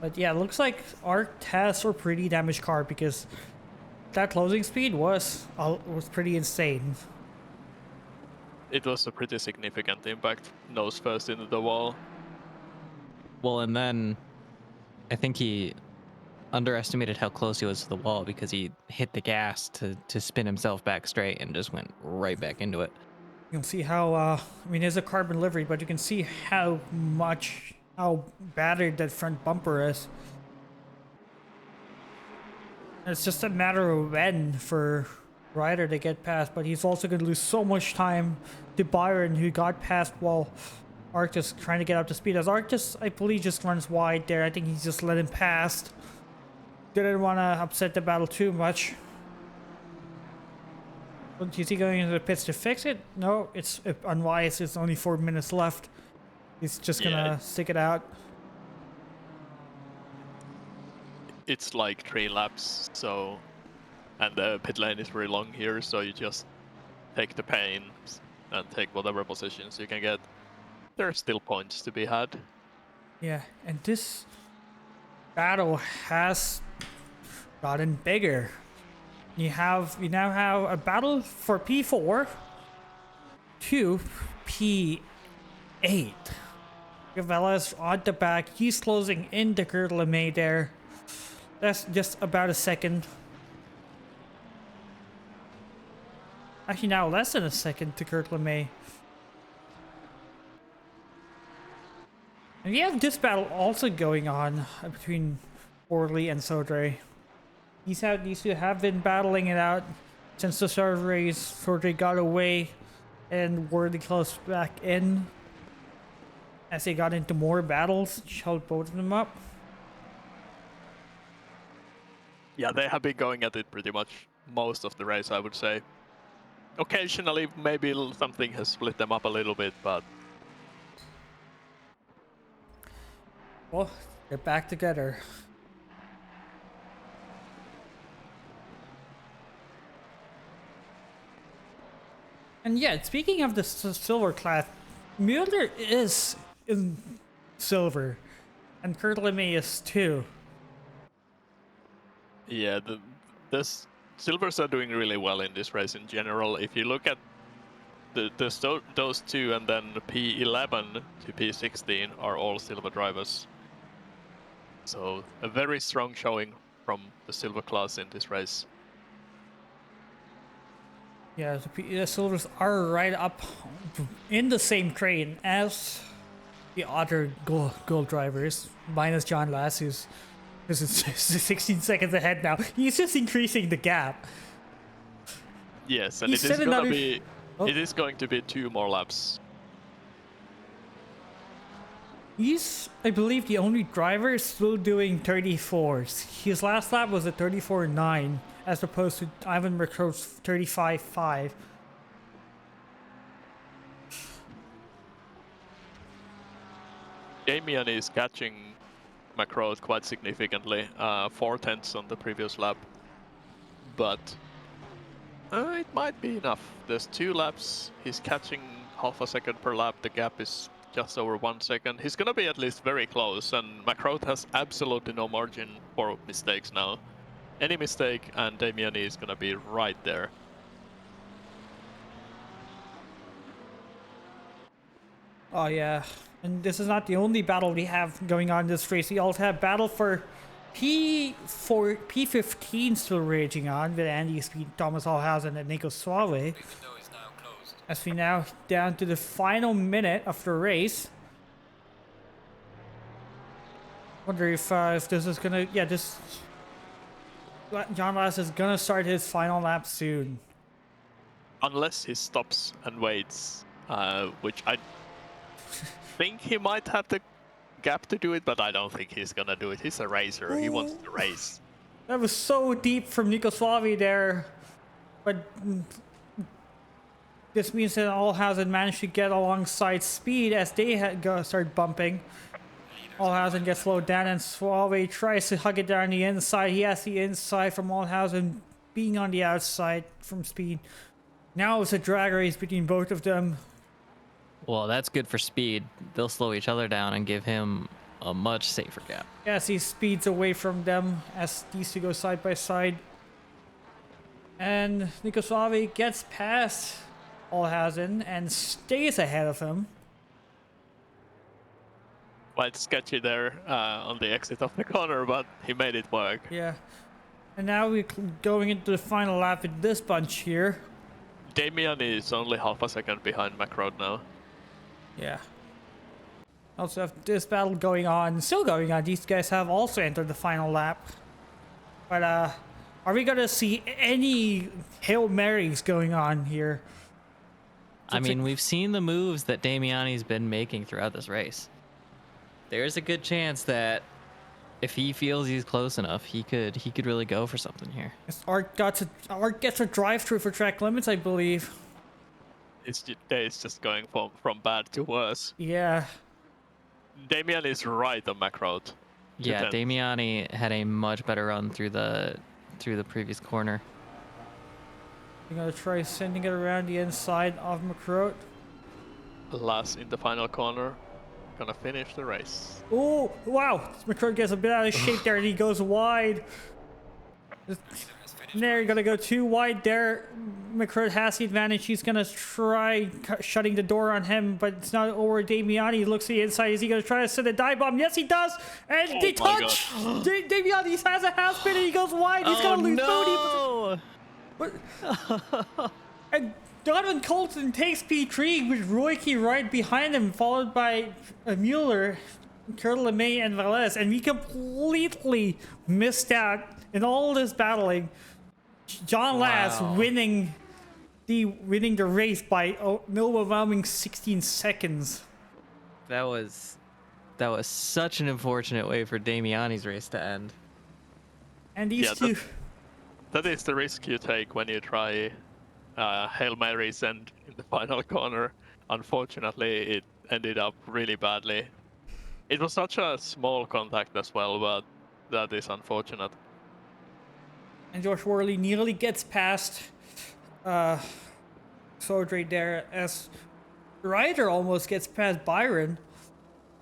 But yeah, it looks like our tests were pretty damaged car because that closing speed was pretty insane. it was a pretty significant impact, nose first into the wall. Well, and then I think he underestimated how close he was to the wall because he hit the gas to spin himself back straight and just went right back into it. You can see how, I mean, there's a carbon livery, but you can see how battered that front bumper is. It's just a matter of when for Ryder to get past, but he's also going to lose so much time to Byron, who got past while Arc just trying to get up to speed. As Arc just, I believe, just runs wide there. I think he's just let him past. Didn't want to upset the battle too much. Is he going into the pits to fix it? No, it's unwise. It's only 4 minutes left. He's just gonna stick it out. It's like 3 laps, so, and the pit lane is very long here, so you just take the pain and take whatever positions you can get. There are still points to be had. Yeah, and this battle has gotten bigger. You now have a battle for P4 to P8. Gavella's on the back. He's closing in the 𝐵𝐻𝐺 there. That's just about a second. Actually, now less than a second to 𝐵𝐻𝐺. And you have this battle also going on between Orly and 𝐳. These two have been battling it out since the start of the race. 𝐳 got away and Worley close back in. As they got into more battles, held both of them up. Yeah, they have been going at it pretty much most of the race, I would say. Occasionally, maybe something has split them up a little bit, but... Well, they're back together. And yeah, speaking of the silver class, Mueller is in silver, and 𝐵𝐻𝐺 is too. Yeah, the silvers are doing really well in this race in general. If you look at those two, and then P11 to P16 are all silver drivers. So a very strong showing from the silver class in this race. Yeah, the silvers are right up in the same train as the other gold drivers, minus John Lass, who's 16 seconds ahead now. He's just increasing the gap. Yes, and it is going to be 2 more laps. He's, I believe, the only driver still doing 34s. His last lap was a 34.9, as opposed to Ivan McCrode's 35.5. Damien is catching McCrode quite significantly, 4/10 on the previous lap, but it might be enough. There's 2 laps, he's catching half a second per lap, the gap is just over 1 second. He's gonna be at least very close, and McCrode has absolutely no margin for mistakes now. Any mistake and Damien is gonna be right there. Oh yeah, and this is not the only battle we have going on in this race. We also have battle for P15 still raging on with Andy Speed, Thomas Allhausen, and Nico 𝐕𝐴𝐻. As we now down to the final minute of the race. Wonder if this is gonna, John Lass is gonna start his final lap soon. Unless he stops and waits, which I think he might have the gap to do it, but I don't think he's gonna do it. He's a racer, he wants to race. That was so deep from Nico 𝐕𝐴𝐻 there, but this means that Allhausen managed to get alongside Speed as they start bumping. Allhausen gets slowed down and 𝐕𝐴𝐻 tries to hug it down the inside. He has the inside from Allhausen being on the outside from Speed. Now it's a drag race between both of them. Well, that's good for Speed. They'll slow each other down and give him a much safer gap. As he speeds away from them as these two go side by side. And Nico 𝐕𝐴𝐻 gets past 𝐂𝐨𝐦𝐩𝐿 and stays ahead of him. Quite sketchy there on the exit of the corner, but he made it work. Yeah. And now we're going into the final lap with this bunch here. Damian is only half a second behind McRoad now. Yeah. Also have this battle going on, still going on. These guys have also entered the final lap. But are we gonna see any Hail Marys going on here? I mean, we've seen the moves that Damiani's been making throughout this race. There's a good chance that if he feels he's close enough, he could really go for something here. Art gets a drive-through for track limits, I believe. It's just going from bad to worse. Yeah. Damian is right on McRoad. Yeah, Damiani had a much better run through the previous corner. I'm gonna try sending it around the inside of McRoad. Last in the final corner. Gonna finish the race. Oh, wow. McRoad gets a bit out of shape there and he goes wide. There, you're gonna go too wide there. McRoad has the advantage. He's gonna try shutting the door on him, but it's not over. Damiani looks to the inside. Is he gonna try to set a dive bomb? Yes, he does. And they touch. Damiani has a half spin and he goes wide. He's gonna lose booty. And Donovan Colton takes P3 with Royke right behind him, followed by Mueller, Lemay, and Velez. And we completely missed out in all this battling. John Last winning the race by an overwhelming 16 seconds. That was such an unfortunate way for Damiani's race to end. And these two. That is the risk you take when you try Hail Marys and in the final corner. Unfortunately, it ended up really badly. It was such a small contact as well, but that is unfortunate. And Josh Worley nearly gets past Sodre there as Ryder almost gets past Byron,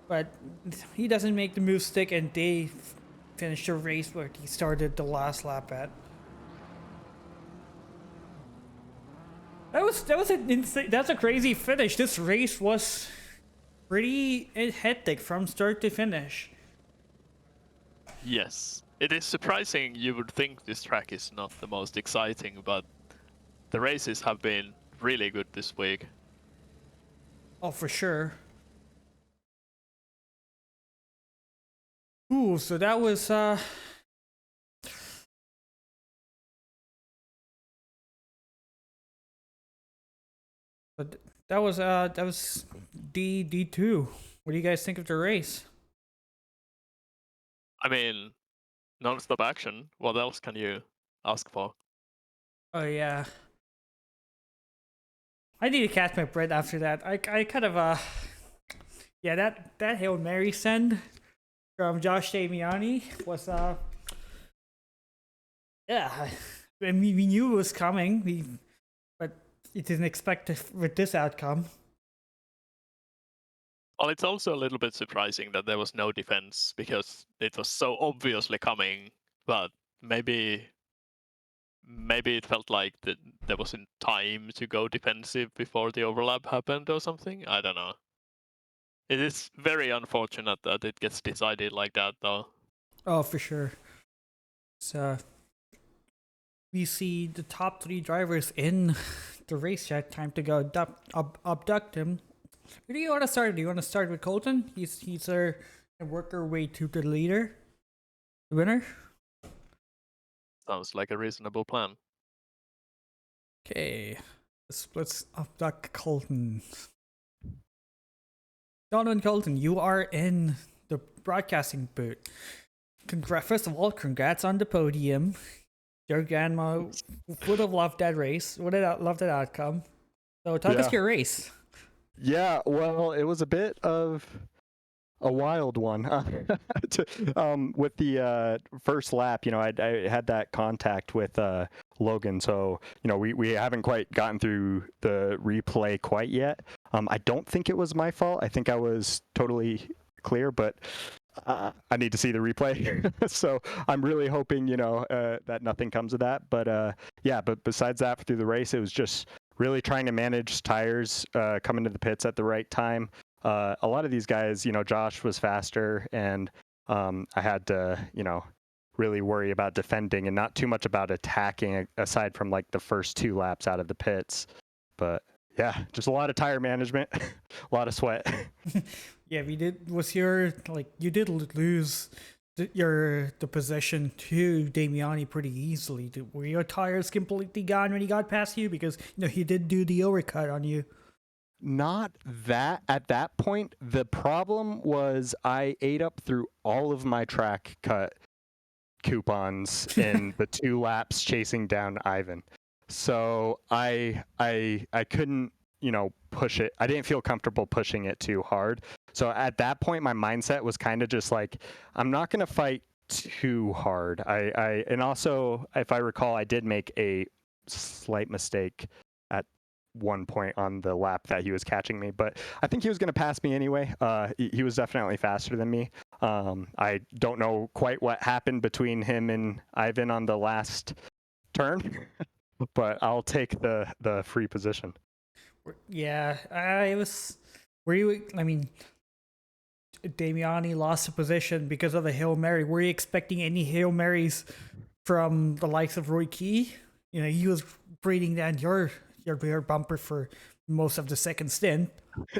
but he doesn't make the move stick, and they finish the race where he started the last lap at. That's a crazy finish. This race was pretty hectic from start to finish. Yes. It is surprising. You would think this track is not the most exciting, but the races have been really good this week. Oh, for sure. Ooh, so that was but that was D2. What do you guys think of the race? I mean, non-stop action. What else can you ask for? Oh yeah. I need to catch my breath after that. I kind of yeah, that Hail Mary send from Josh Damiani was yeah. I mean, we knew it was coming. But it didn't expect it with this outcome. Well, it's also a little bit surprising that there was no defense because it was so obviously coming, but maybe it felt like that there wasn't time to go defensive before the overlap happened or something. I don't know. It is very unfortunate that it gets decided like that, though. Oh, for sure. So we see the top 3 drivers in the race chat. Time to go abduct him. Where do you want to start? Do you want to start with Colton? He's our and work our way to the leader, the winner. Sounds like a reasonable plan. Okay, let's abduct Colton. Donovan Colton, you are in the broadcasting booth. First of all, congrats on the podium. Your grandma would have loved that race. Would have loved that outcome. So talk us to your race. Yeah, well, it was a bit of a wild one. With the first lap, I had that contact with Logan, so we haven't quite gotten through the replay quite yet. I don't think it was my fault. I think I was totally clear, but I need to see the replay. So I'm really hoping that nothing comes of that. But yeah, but besides that, through the race, it was just really trying to manage tires coming to the pits at the right time. A lot of these guys, you know, Josh was faster, and I had to, you know, really worry about defending and not too much about attacking, aside from like the first 2 laps out of the pits. But yeah, just a lot of tire management, a lot of sweat. Yeah, you did lose the position to Damiani pretty easily. Were your tires completely gone when he got past you? Because you know he did do the overcut on you. Not that at that point. The problem was I ate up through all of my track cut coupons in the 2 laps chasing down Ivan. So I couldn't, you know, push it. I didn't feel comfortable pushing it too hard. So at that point, my mindset was kind of just like, I'm not going to fight too hard. And also, if I recall, I did make a slight mistake at one point on the lap that he was catching me, but I think he was going to pass me anyway. He was definitely faster than me. I don't know quite what happened between him and Ivan on the last turn, but I'll take the free position. Yeah, I was. Were you? I mean, Damiani lost the position because of the Hail Mary. Were you expecting any Hail Marys from the likes of Roy Key? You know, he was breathing down your rear bumper for most of the second stint.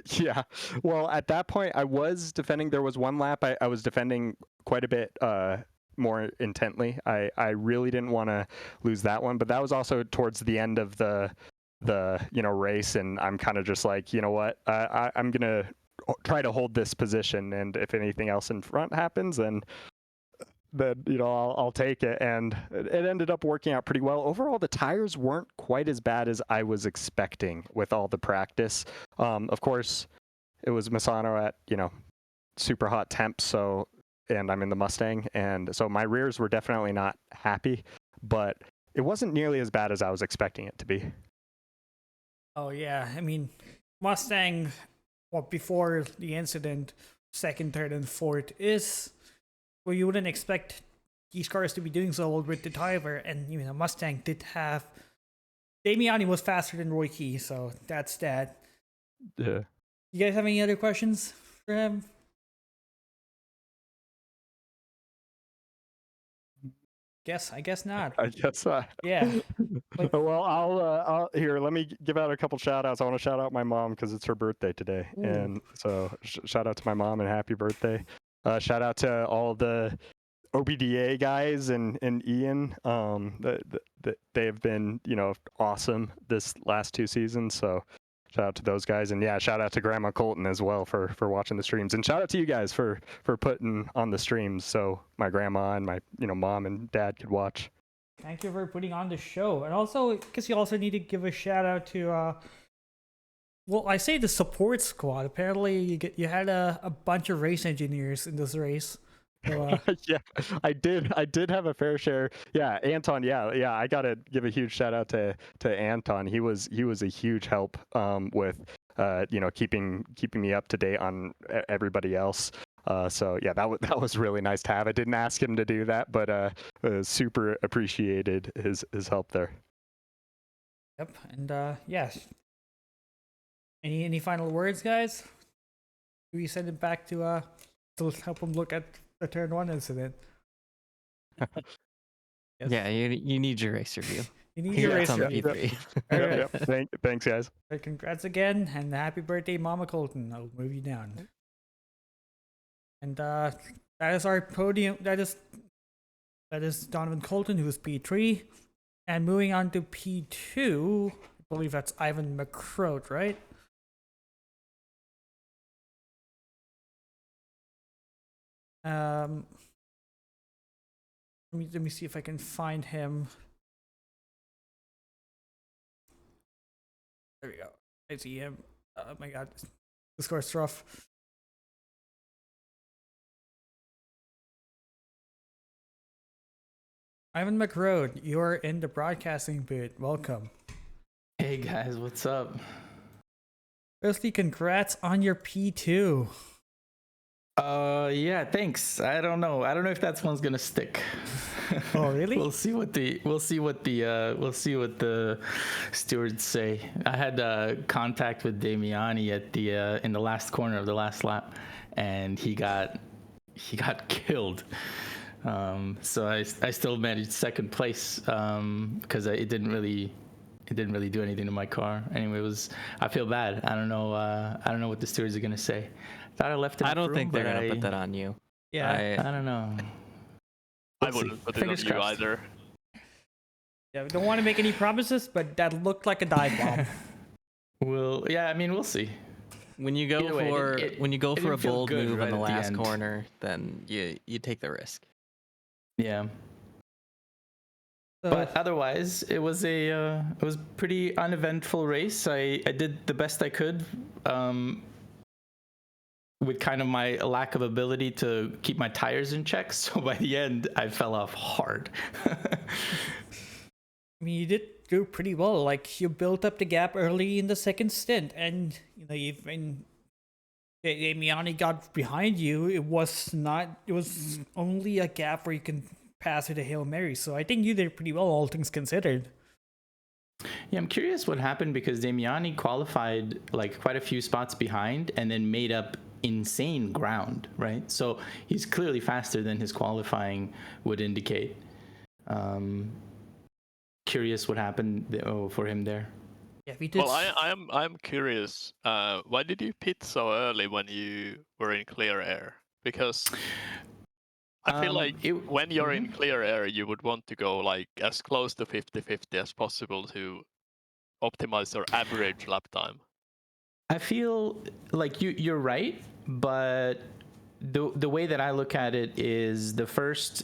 Yeah. Well, at that point, I was defending. There was one lap I was defending quite a bit more intently. I really didn't want to lose that one, but that was also towards the end of the you know race, and I'm kind of just like, you know what, I'm gonna try to hold this position, and if anything else in front happens, then you know I'll take it. And it ended up working out pretty well. Overall, the tires weren't quite as bad as I was expecting with all the practice. Of course, it was Misano at, you know, super hot temps, so, and I'm in the Mustang, and so my rears were definitely not happy, but it wasn't nearly as bad as I was expecting it to be. Oh yeah, I mean, Mustang, well, before the incident, 2nd, 3rd, and 4th is, well, you wouldn't expect these cars to be doing so well with the driver, and you know, Mustang did have, Damiani was faster than Roy Key, so that's that. Yeah. You guys have any other questions for him? I guess not. I guess Yeah. Well, I'll here. Let me give out a couple shout outs. I want to shout out my mom because it's her birthday today, Ooh. and so shout out to my mom and happy birthday. Shout out to all the OBDA guys and Ian. They have been, you know, awesome this last 2 seasons. So shout out to those guys, and yeah, shout out to Grandma Colton as well for watching the streams, and shout out to you guys for putting on the streams so my grandma and my, you know, mom and dad could watch. Thank you for putting on the show. And also, because you also need to give a shout out to, well, I say the support squad. Apparently, you had a bunch of race engineers in this race. So, yeah, I did have a fair share. Yeah, Anton. Yeah. I gotta give a huge shout out to Anton. He was a huge help with you know, keeping me up to date on everybody else. So yeah, that was really nice to have. I didn't ask him to do that, but super appreciated his help there. Yep, and yeah. Any final words, guys? Do we send it back to help him look at the turn 1 incident? Yes. Yeah, you need your race review. You need your race review. Yep. Thanks, guys. Congrats again, and happy birthday, Mama Colton. I'll move you down. And that is our podium. That is Donovan Colton, who is P3, and moving on to P2. I believe that's Ivan McCroat, right? Let me see if I can find him. There we go. I see him. Oh my god, this course rough. Ivan McRoad, you're in the broadcasting booth. Welcome. Hey guys, what's up? Firstly, congrats on your P2. Yeah, thanks. I don't know if that one's gonna stick. Oh, really? We'll see what the stewards say. I had contact with Damiani at the in the last corner of the last lap, and he got killed. So I still managed second place because it didn't really do anything to my car. Anyway, I feel bad. I don't know what the stewards are gonna say. Thought I left it. I don't think they're gonna put that on you. Yeah. I don't know. I wouldn't put it on you either. Yeah, we don't want to make any promises, but that looked like a dive bomb. We'll see. When you go for a bold move right in the at last end. corner, then you take the risk. Yeah. So, But otherwise, it was pretty uneventful race. I did the best I could with kind of my lack of ability to keep my tires in check. So by the end, I fell off hard. I mean, you did do pretty well. Like, you built up the gap early in the second stint, and even Damiani got behind you. It was only a gap where you can pass with a Hail Mary. So I think you did pretty well, all things considered. Yeah, I'm curious what happened because Damiani qualified like quite a few spots behind and then made up insane ground, right? So he's clearly faster than his qualifying would indicate. Curious what happened for him there. Yeah, we did. Well, I'm curious. Why did you pit so early when you were in clear air? Because I feel like when you're in clear air, you would want to go like as close to 50-50 as possible to optimize your average lap time. I feel like you're right, but the way that I look at it is the first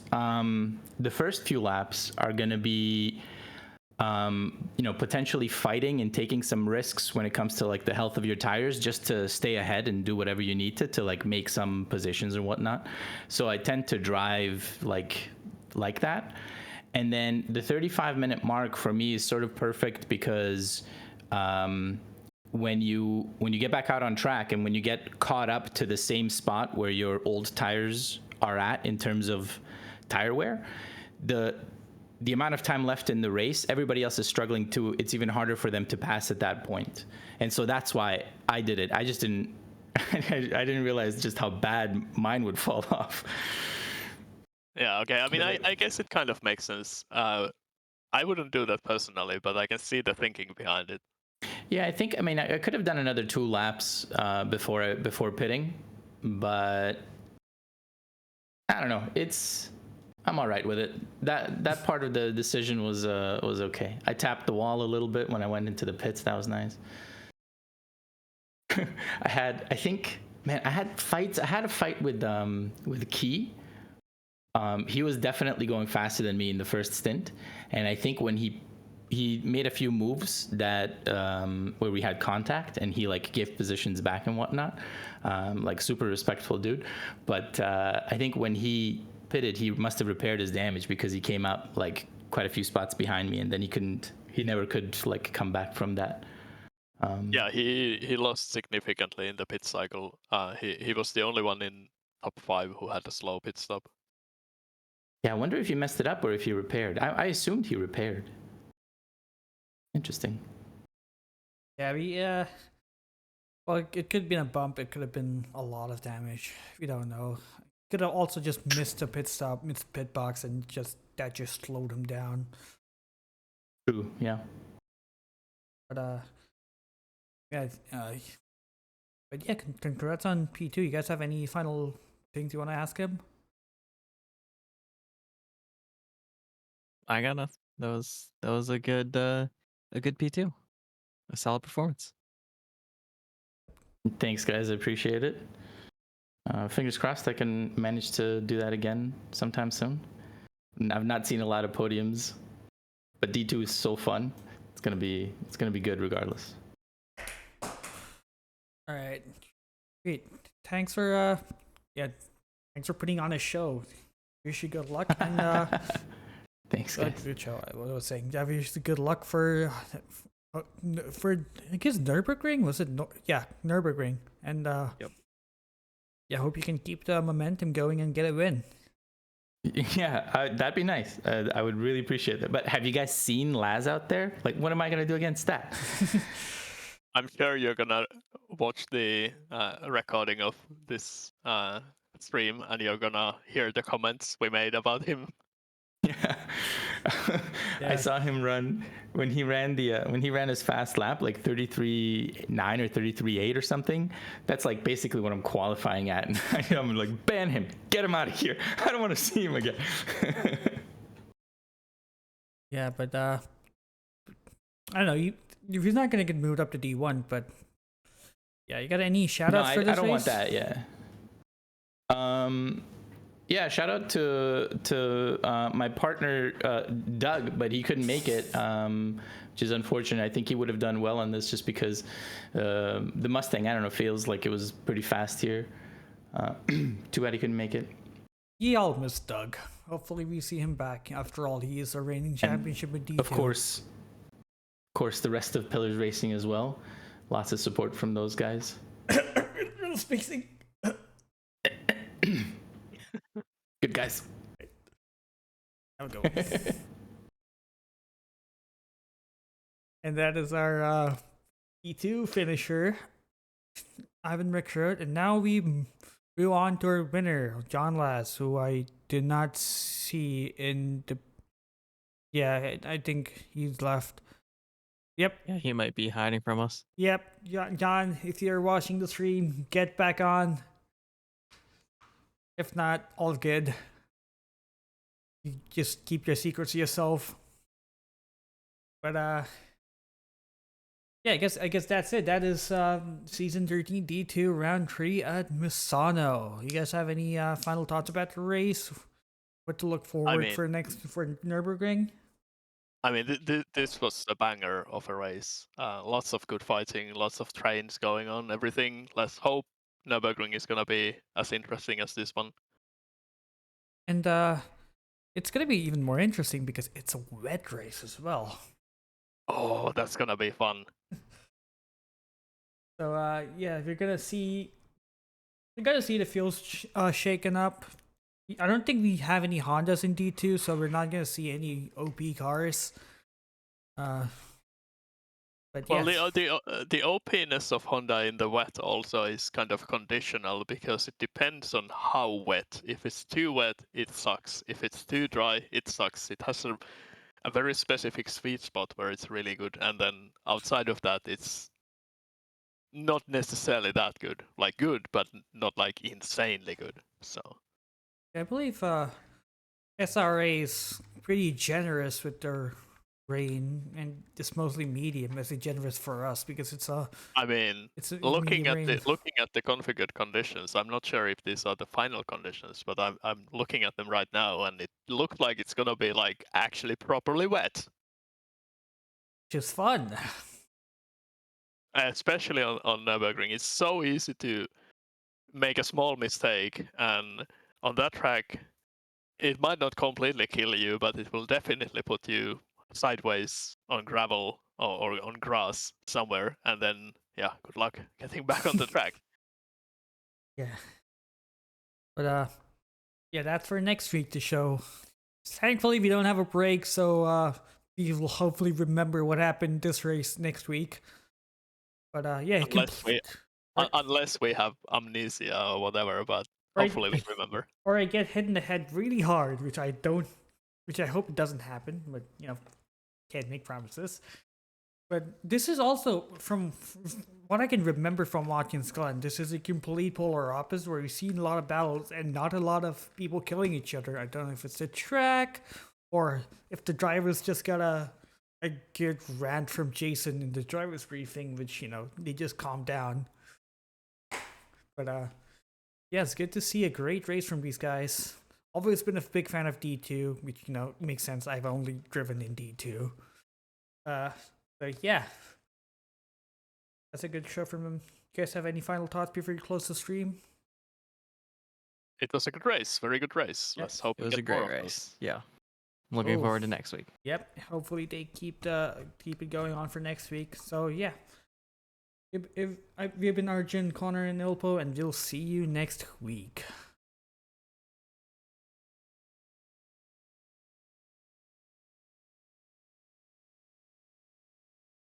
few laps are going to be potentially fighting and taking some risks when it comes to like the health of your tires, just to stay ahead and do whatever you need to like make some positions and whatnot. So I tend to drive like that. And then the 35-minute mark for me is sort of perfect because when you get back out on track and when you get caught up to the same spot where your old tires are at in terms of tire wear, the amount of time left in the race, everybody else is struggling too. It's even harder for them to pass at that point. And so that's why I did it. I just didn't I didn't realize just how bad mine would fall off. Yeah, okay. I mean, I guess it kind of makes sense. I wouldn't do that personally, but I can see the thinking behind it. Yeah, I could have done another 2 laps before pitting, but I don't know. I'm all right with it. That part of the decision was okay. I tapped the wall a little bit when I went into the pits. That was nice. I had fights. I had a fight with Key. He was definitely going faster than me in the first stint, and I think when he made a few moves that where we had contact and he like gave positions back and whatnot, like super respectful dude. But I think when he pitted, he must have repaired his damage because he came up like quite a few spots behind me, and then he never could like come back from that. Yeah, he lost significantly in the pit cycle. He was the only one in top 5 who had a slow pit stop. Yeah, I wonder if he messed it up or if he repaired. I assumed he repaired. Interesting. Yeah, well, it could have been a bump. It could have been a lot of damage. We don't know. Could have also just missed a pit stop, missed pit box, and that just slowed him down. True. Yeah. But yeah, congrats on P2. You guys have any final things you want to ask him? I got nothing. That was a good P2, a solid performance. Thanks, guys. I appreciate it. Fingers crossed I can manage to do that again sometime soon. I've not seen a lot of podiums, but D2 is so fun. It's gonna be good regardless. All right, great. Thanks for putting on a show. Wish you good luck and thanks, guys. Good show. What I was saying, I wish you good luck for I guess Nürburgring, was it? Yeah, Nürburgring, and Yep. Yeah, I hope you can keep the momentum going and get a win. Yeah, that'd be nice. I would really appreciate that. But have you guys seen Laz out there? Like, what am I gonna do against that? I'm sure you're gonna watch the recording of this stream, and you're gonna hear the comments we made about him. Yeah. I saw him run when he ran his fast lap, like 33.9 or 33.8 or something. That's like basically what I'm qualifying at, and I'm like, ban him, get him out of here. I don't want to see him again. Yeah, but I don't know. He's not gonna get moved up to D1, but yeah, you got any shout outs for this I don't race? want that. Yeah. Yeah, shout out to my partner Doug, but he couldn't make it, which is unfortunate. I think he would have done well on this just because the Mustang, I don't know, feels like it was pretty fast here. Too bad he couldn't make it. We all miss Doug. Hopefully we see him back. After all, he is a reigning championship with D2. Of course, the rest of Pillars Racing as well. Lots of support from those guys. Spacing. Good guys. I'll go. And that is our E2 finisher, Ivan Rickshire. And now we move on to our winner, John Laz, who I did not see in the... Yeah, I think he's left. Yep. Yeah, he might be hiding from us. Yep. John, if you're watching the stream, get back on. If not, all good. You just keep your secrets to yourself. But yeah, I guess that's it. That is season 13 D2 round 3 at Misano. You guys have any final thoughts about the race? What to look forward for Nürburgring? I mean, this was a banger of a race. Lots of good fighting, lots of trains going on, everything. Let's hope Nürburgring is gonna be as interesting as this one. And it's gonna be even more interesting because it's a wet race as well. Oh, that's gonna be fun. So yeah, you're gonna see the fields shaken up. I don't think we have any Hondas in D2, so we're not gonna see any OP cars. But well, yes. the OP-ness of Honda in the wet also is kind of conditional because it depends on how wet. If it's too wet, it sucks. If it's too dry, it sucks. It has a very specific sweet spot where it's really good, and then outside of that, it's not necessarily that good. Like good, but not like insanely good. So I believe SRA is pretty generous with their rain, and it's mostly medium. As generous for us because it's a. I mean, looking at the configured conditions, I'm not sure if these are the final conditions, but I'm looking at them right now, and it looked like it's gonna be like actually properly wet. Just fun. Especially on Nürburgring, it's so easy to make a small mistake, and on that track, it might not completely kill you, but it will definitely put you sideways on gravel or on grass somewhere, and then yeah, good luck getting back on the track. Yeah. But yeah, that's for next week to show. Thankfully we don't have a break, so we will hopefully remember what happened this race next week. But yeah, unless we have amnesia or whatever, but hopefully we remember. Or I get hit in the head really hard, which I hope doesn't happen, but you know, can't make promises. But this is also, from what I can remember from Watkins Glen, this is a complete polar opposite where we've seen a lot of battles and not a lot of people killing each other. I don't know if it's the track or if the drivers just got a good rant from Jason in the driver's briefing, which, you know, they just calmed down. But yeah, it's good to see a great race from these guys. Always been a big fan of D2, which, you know, makes sense. I've only driven in D2. But yeah, that's a good show from him. You guys have any final thoughts before you close the stream? It was a good race, very good race. Yep. Let's hope It was a great race. Yeah, looking forward to next week. Yep, hopefully they keep it going on for next week. So yeah, we've been Arjun, Connor, and Ilpo, and we'll see you next week.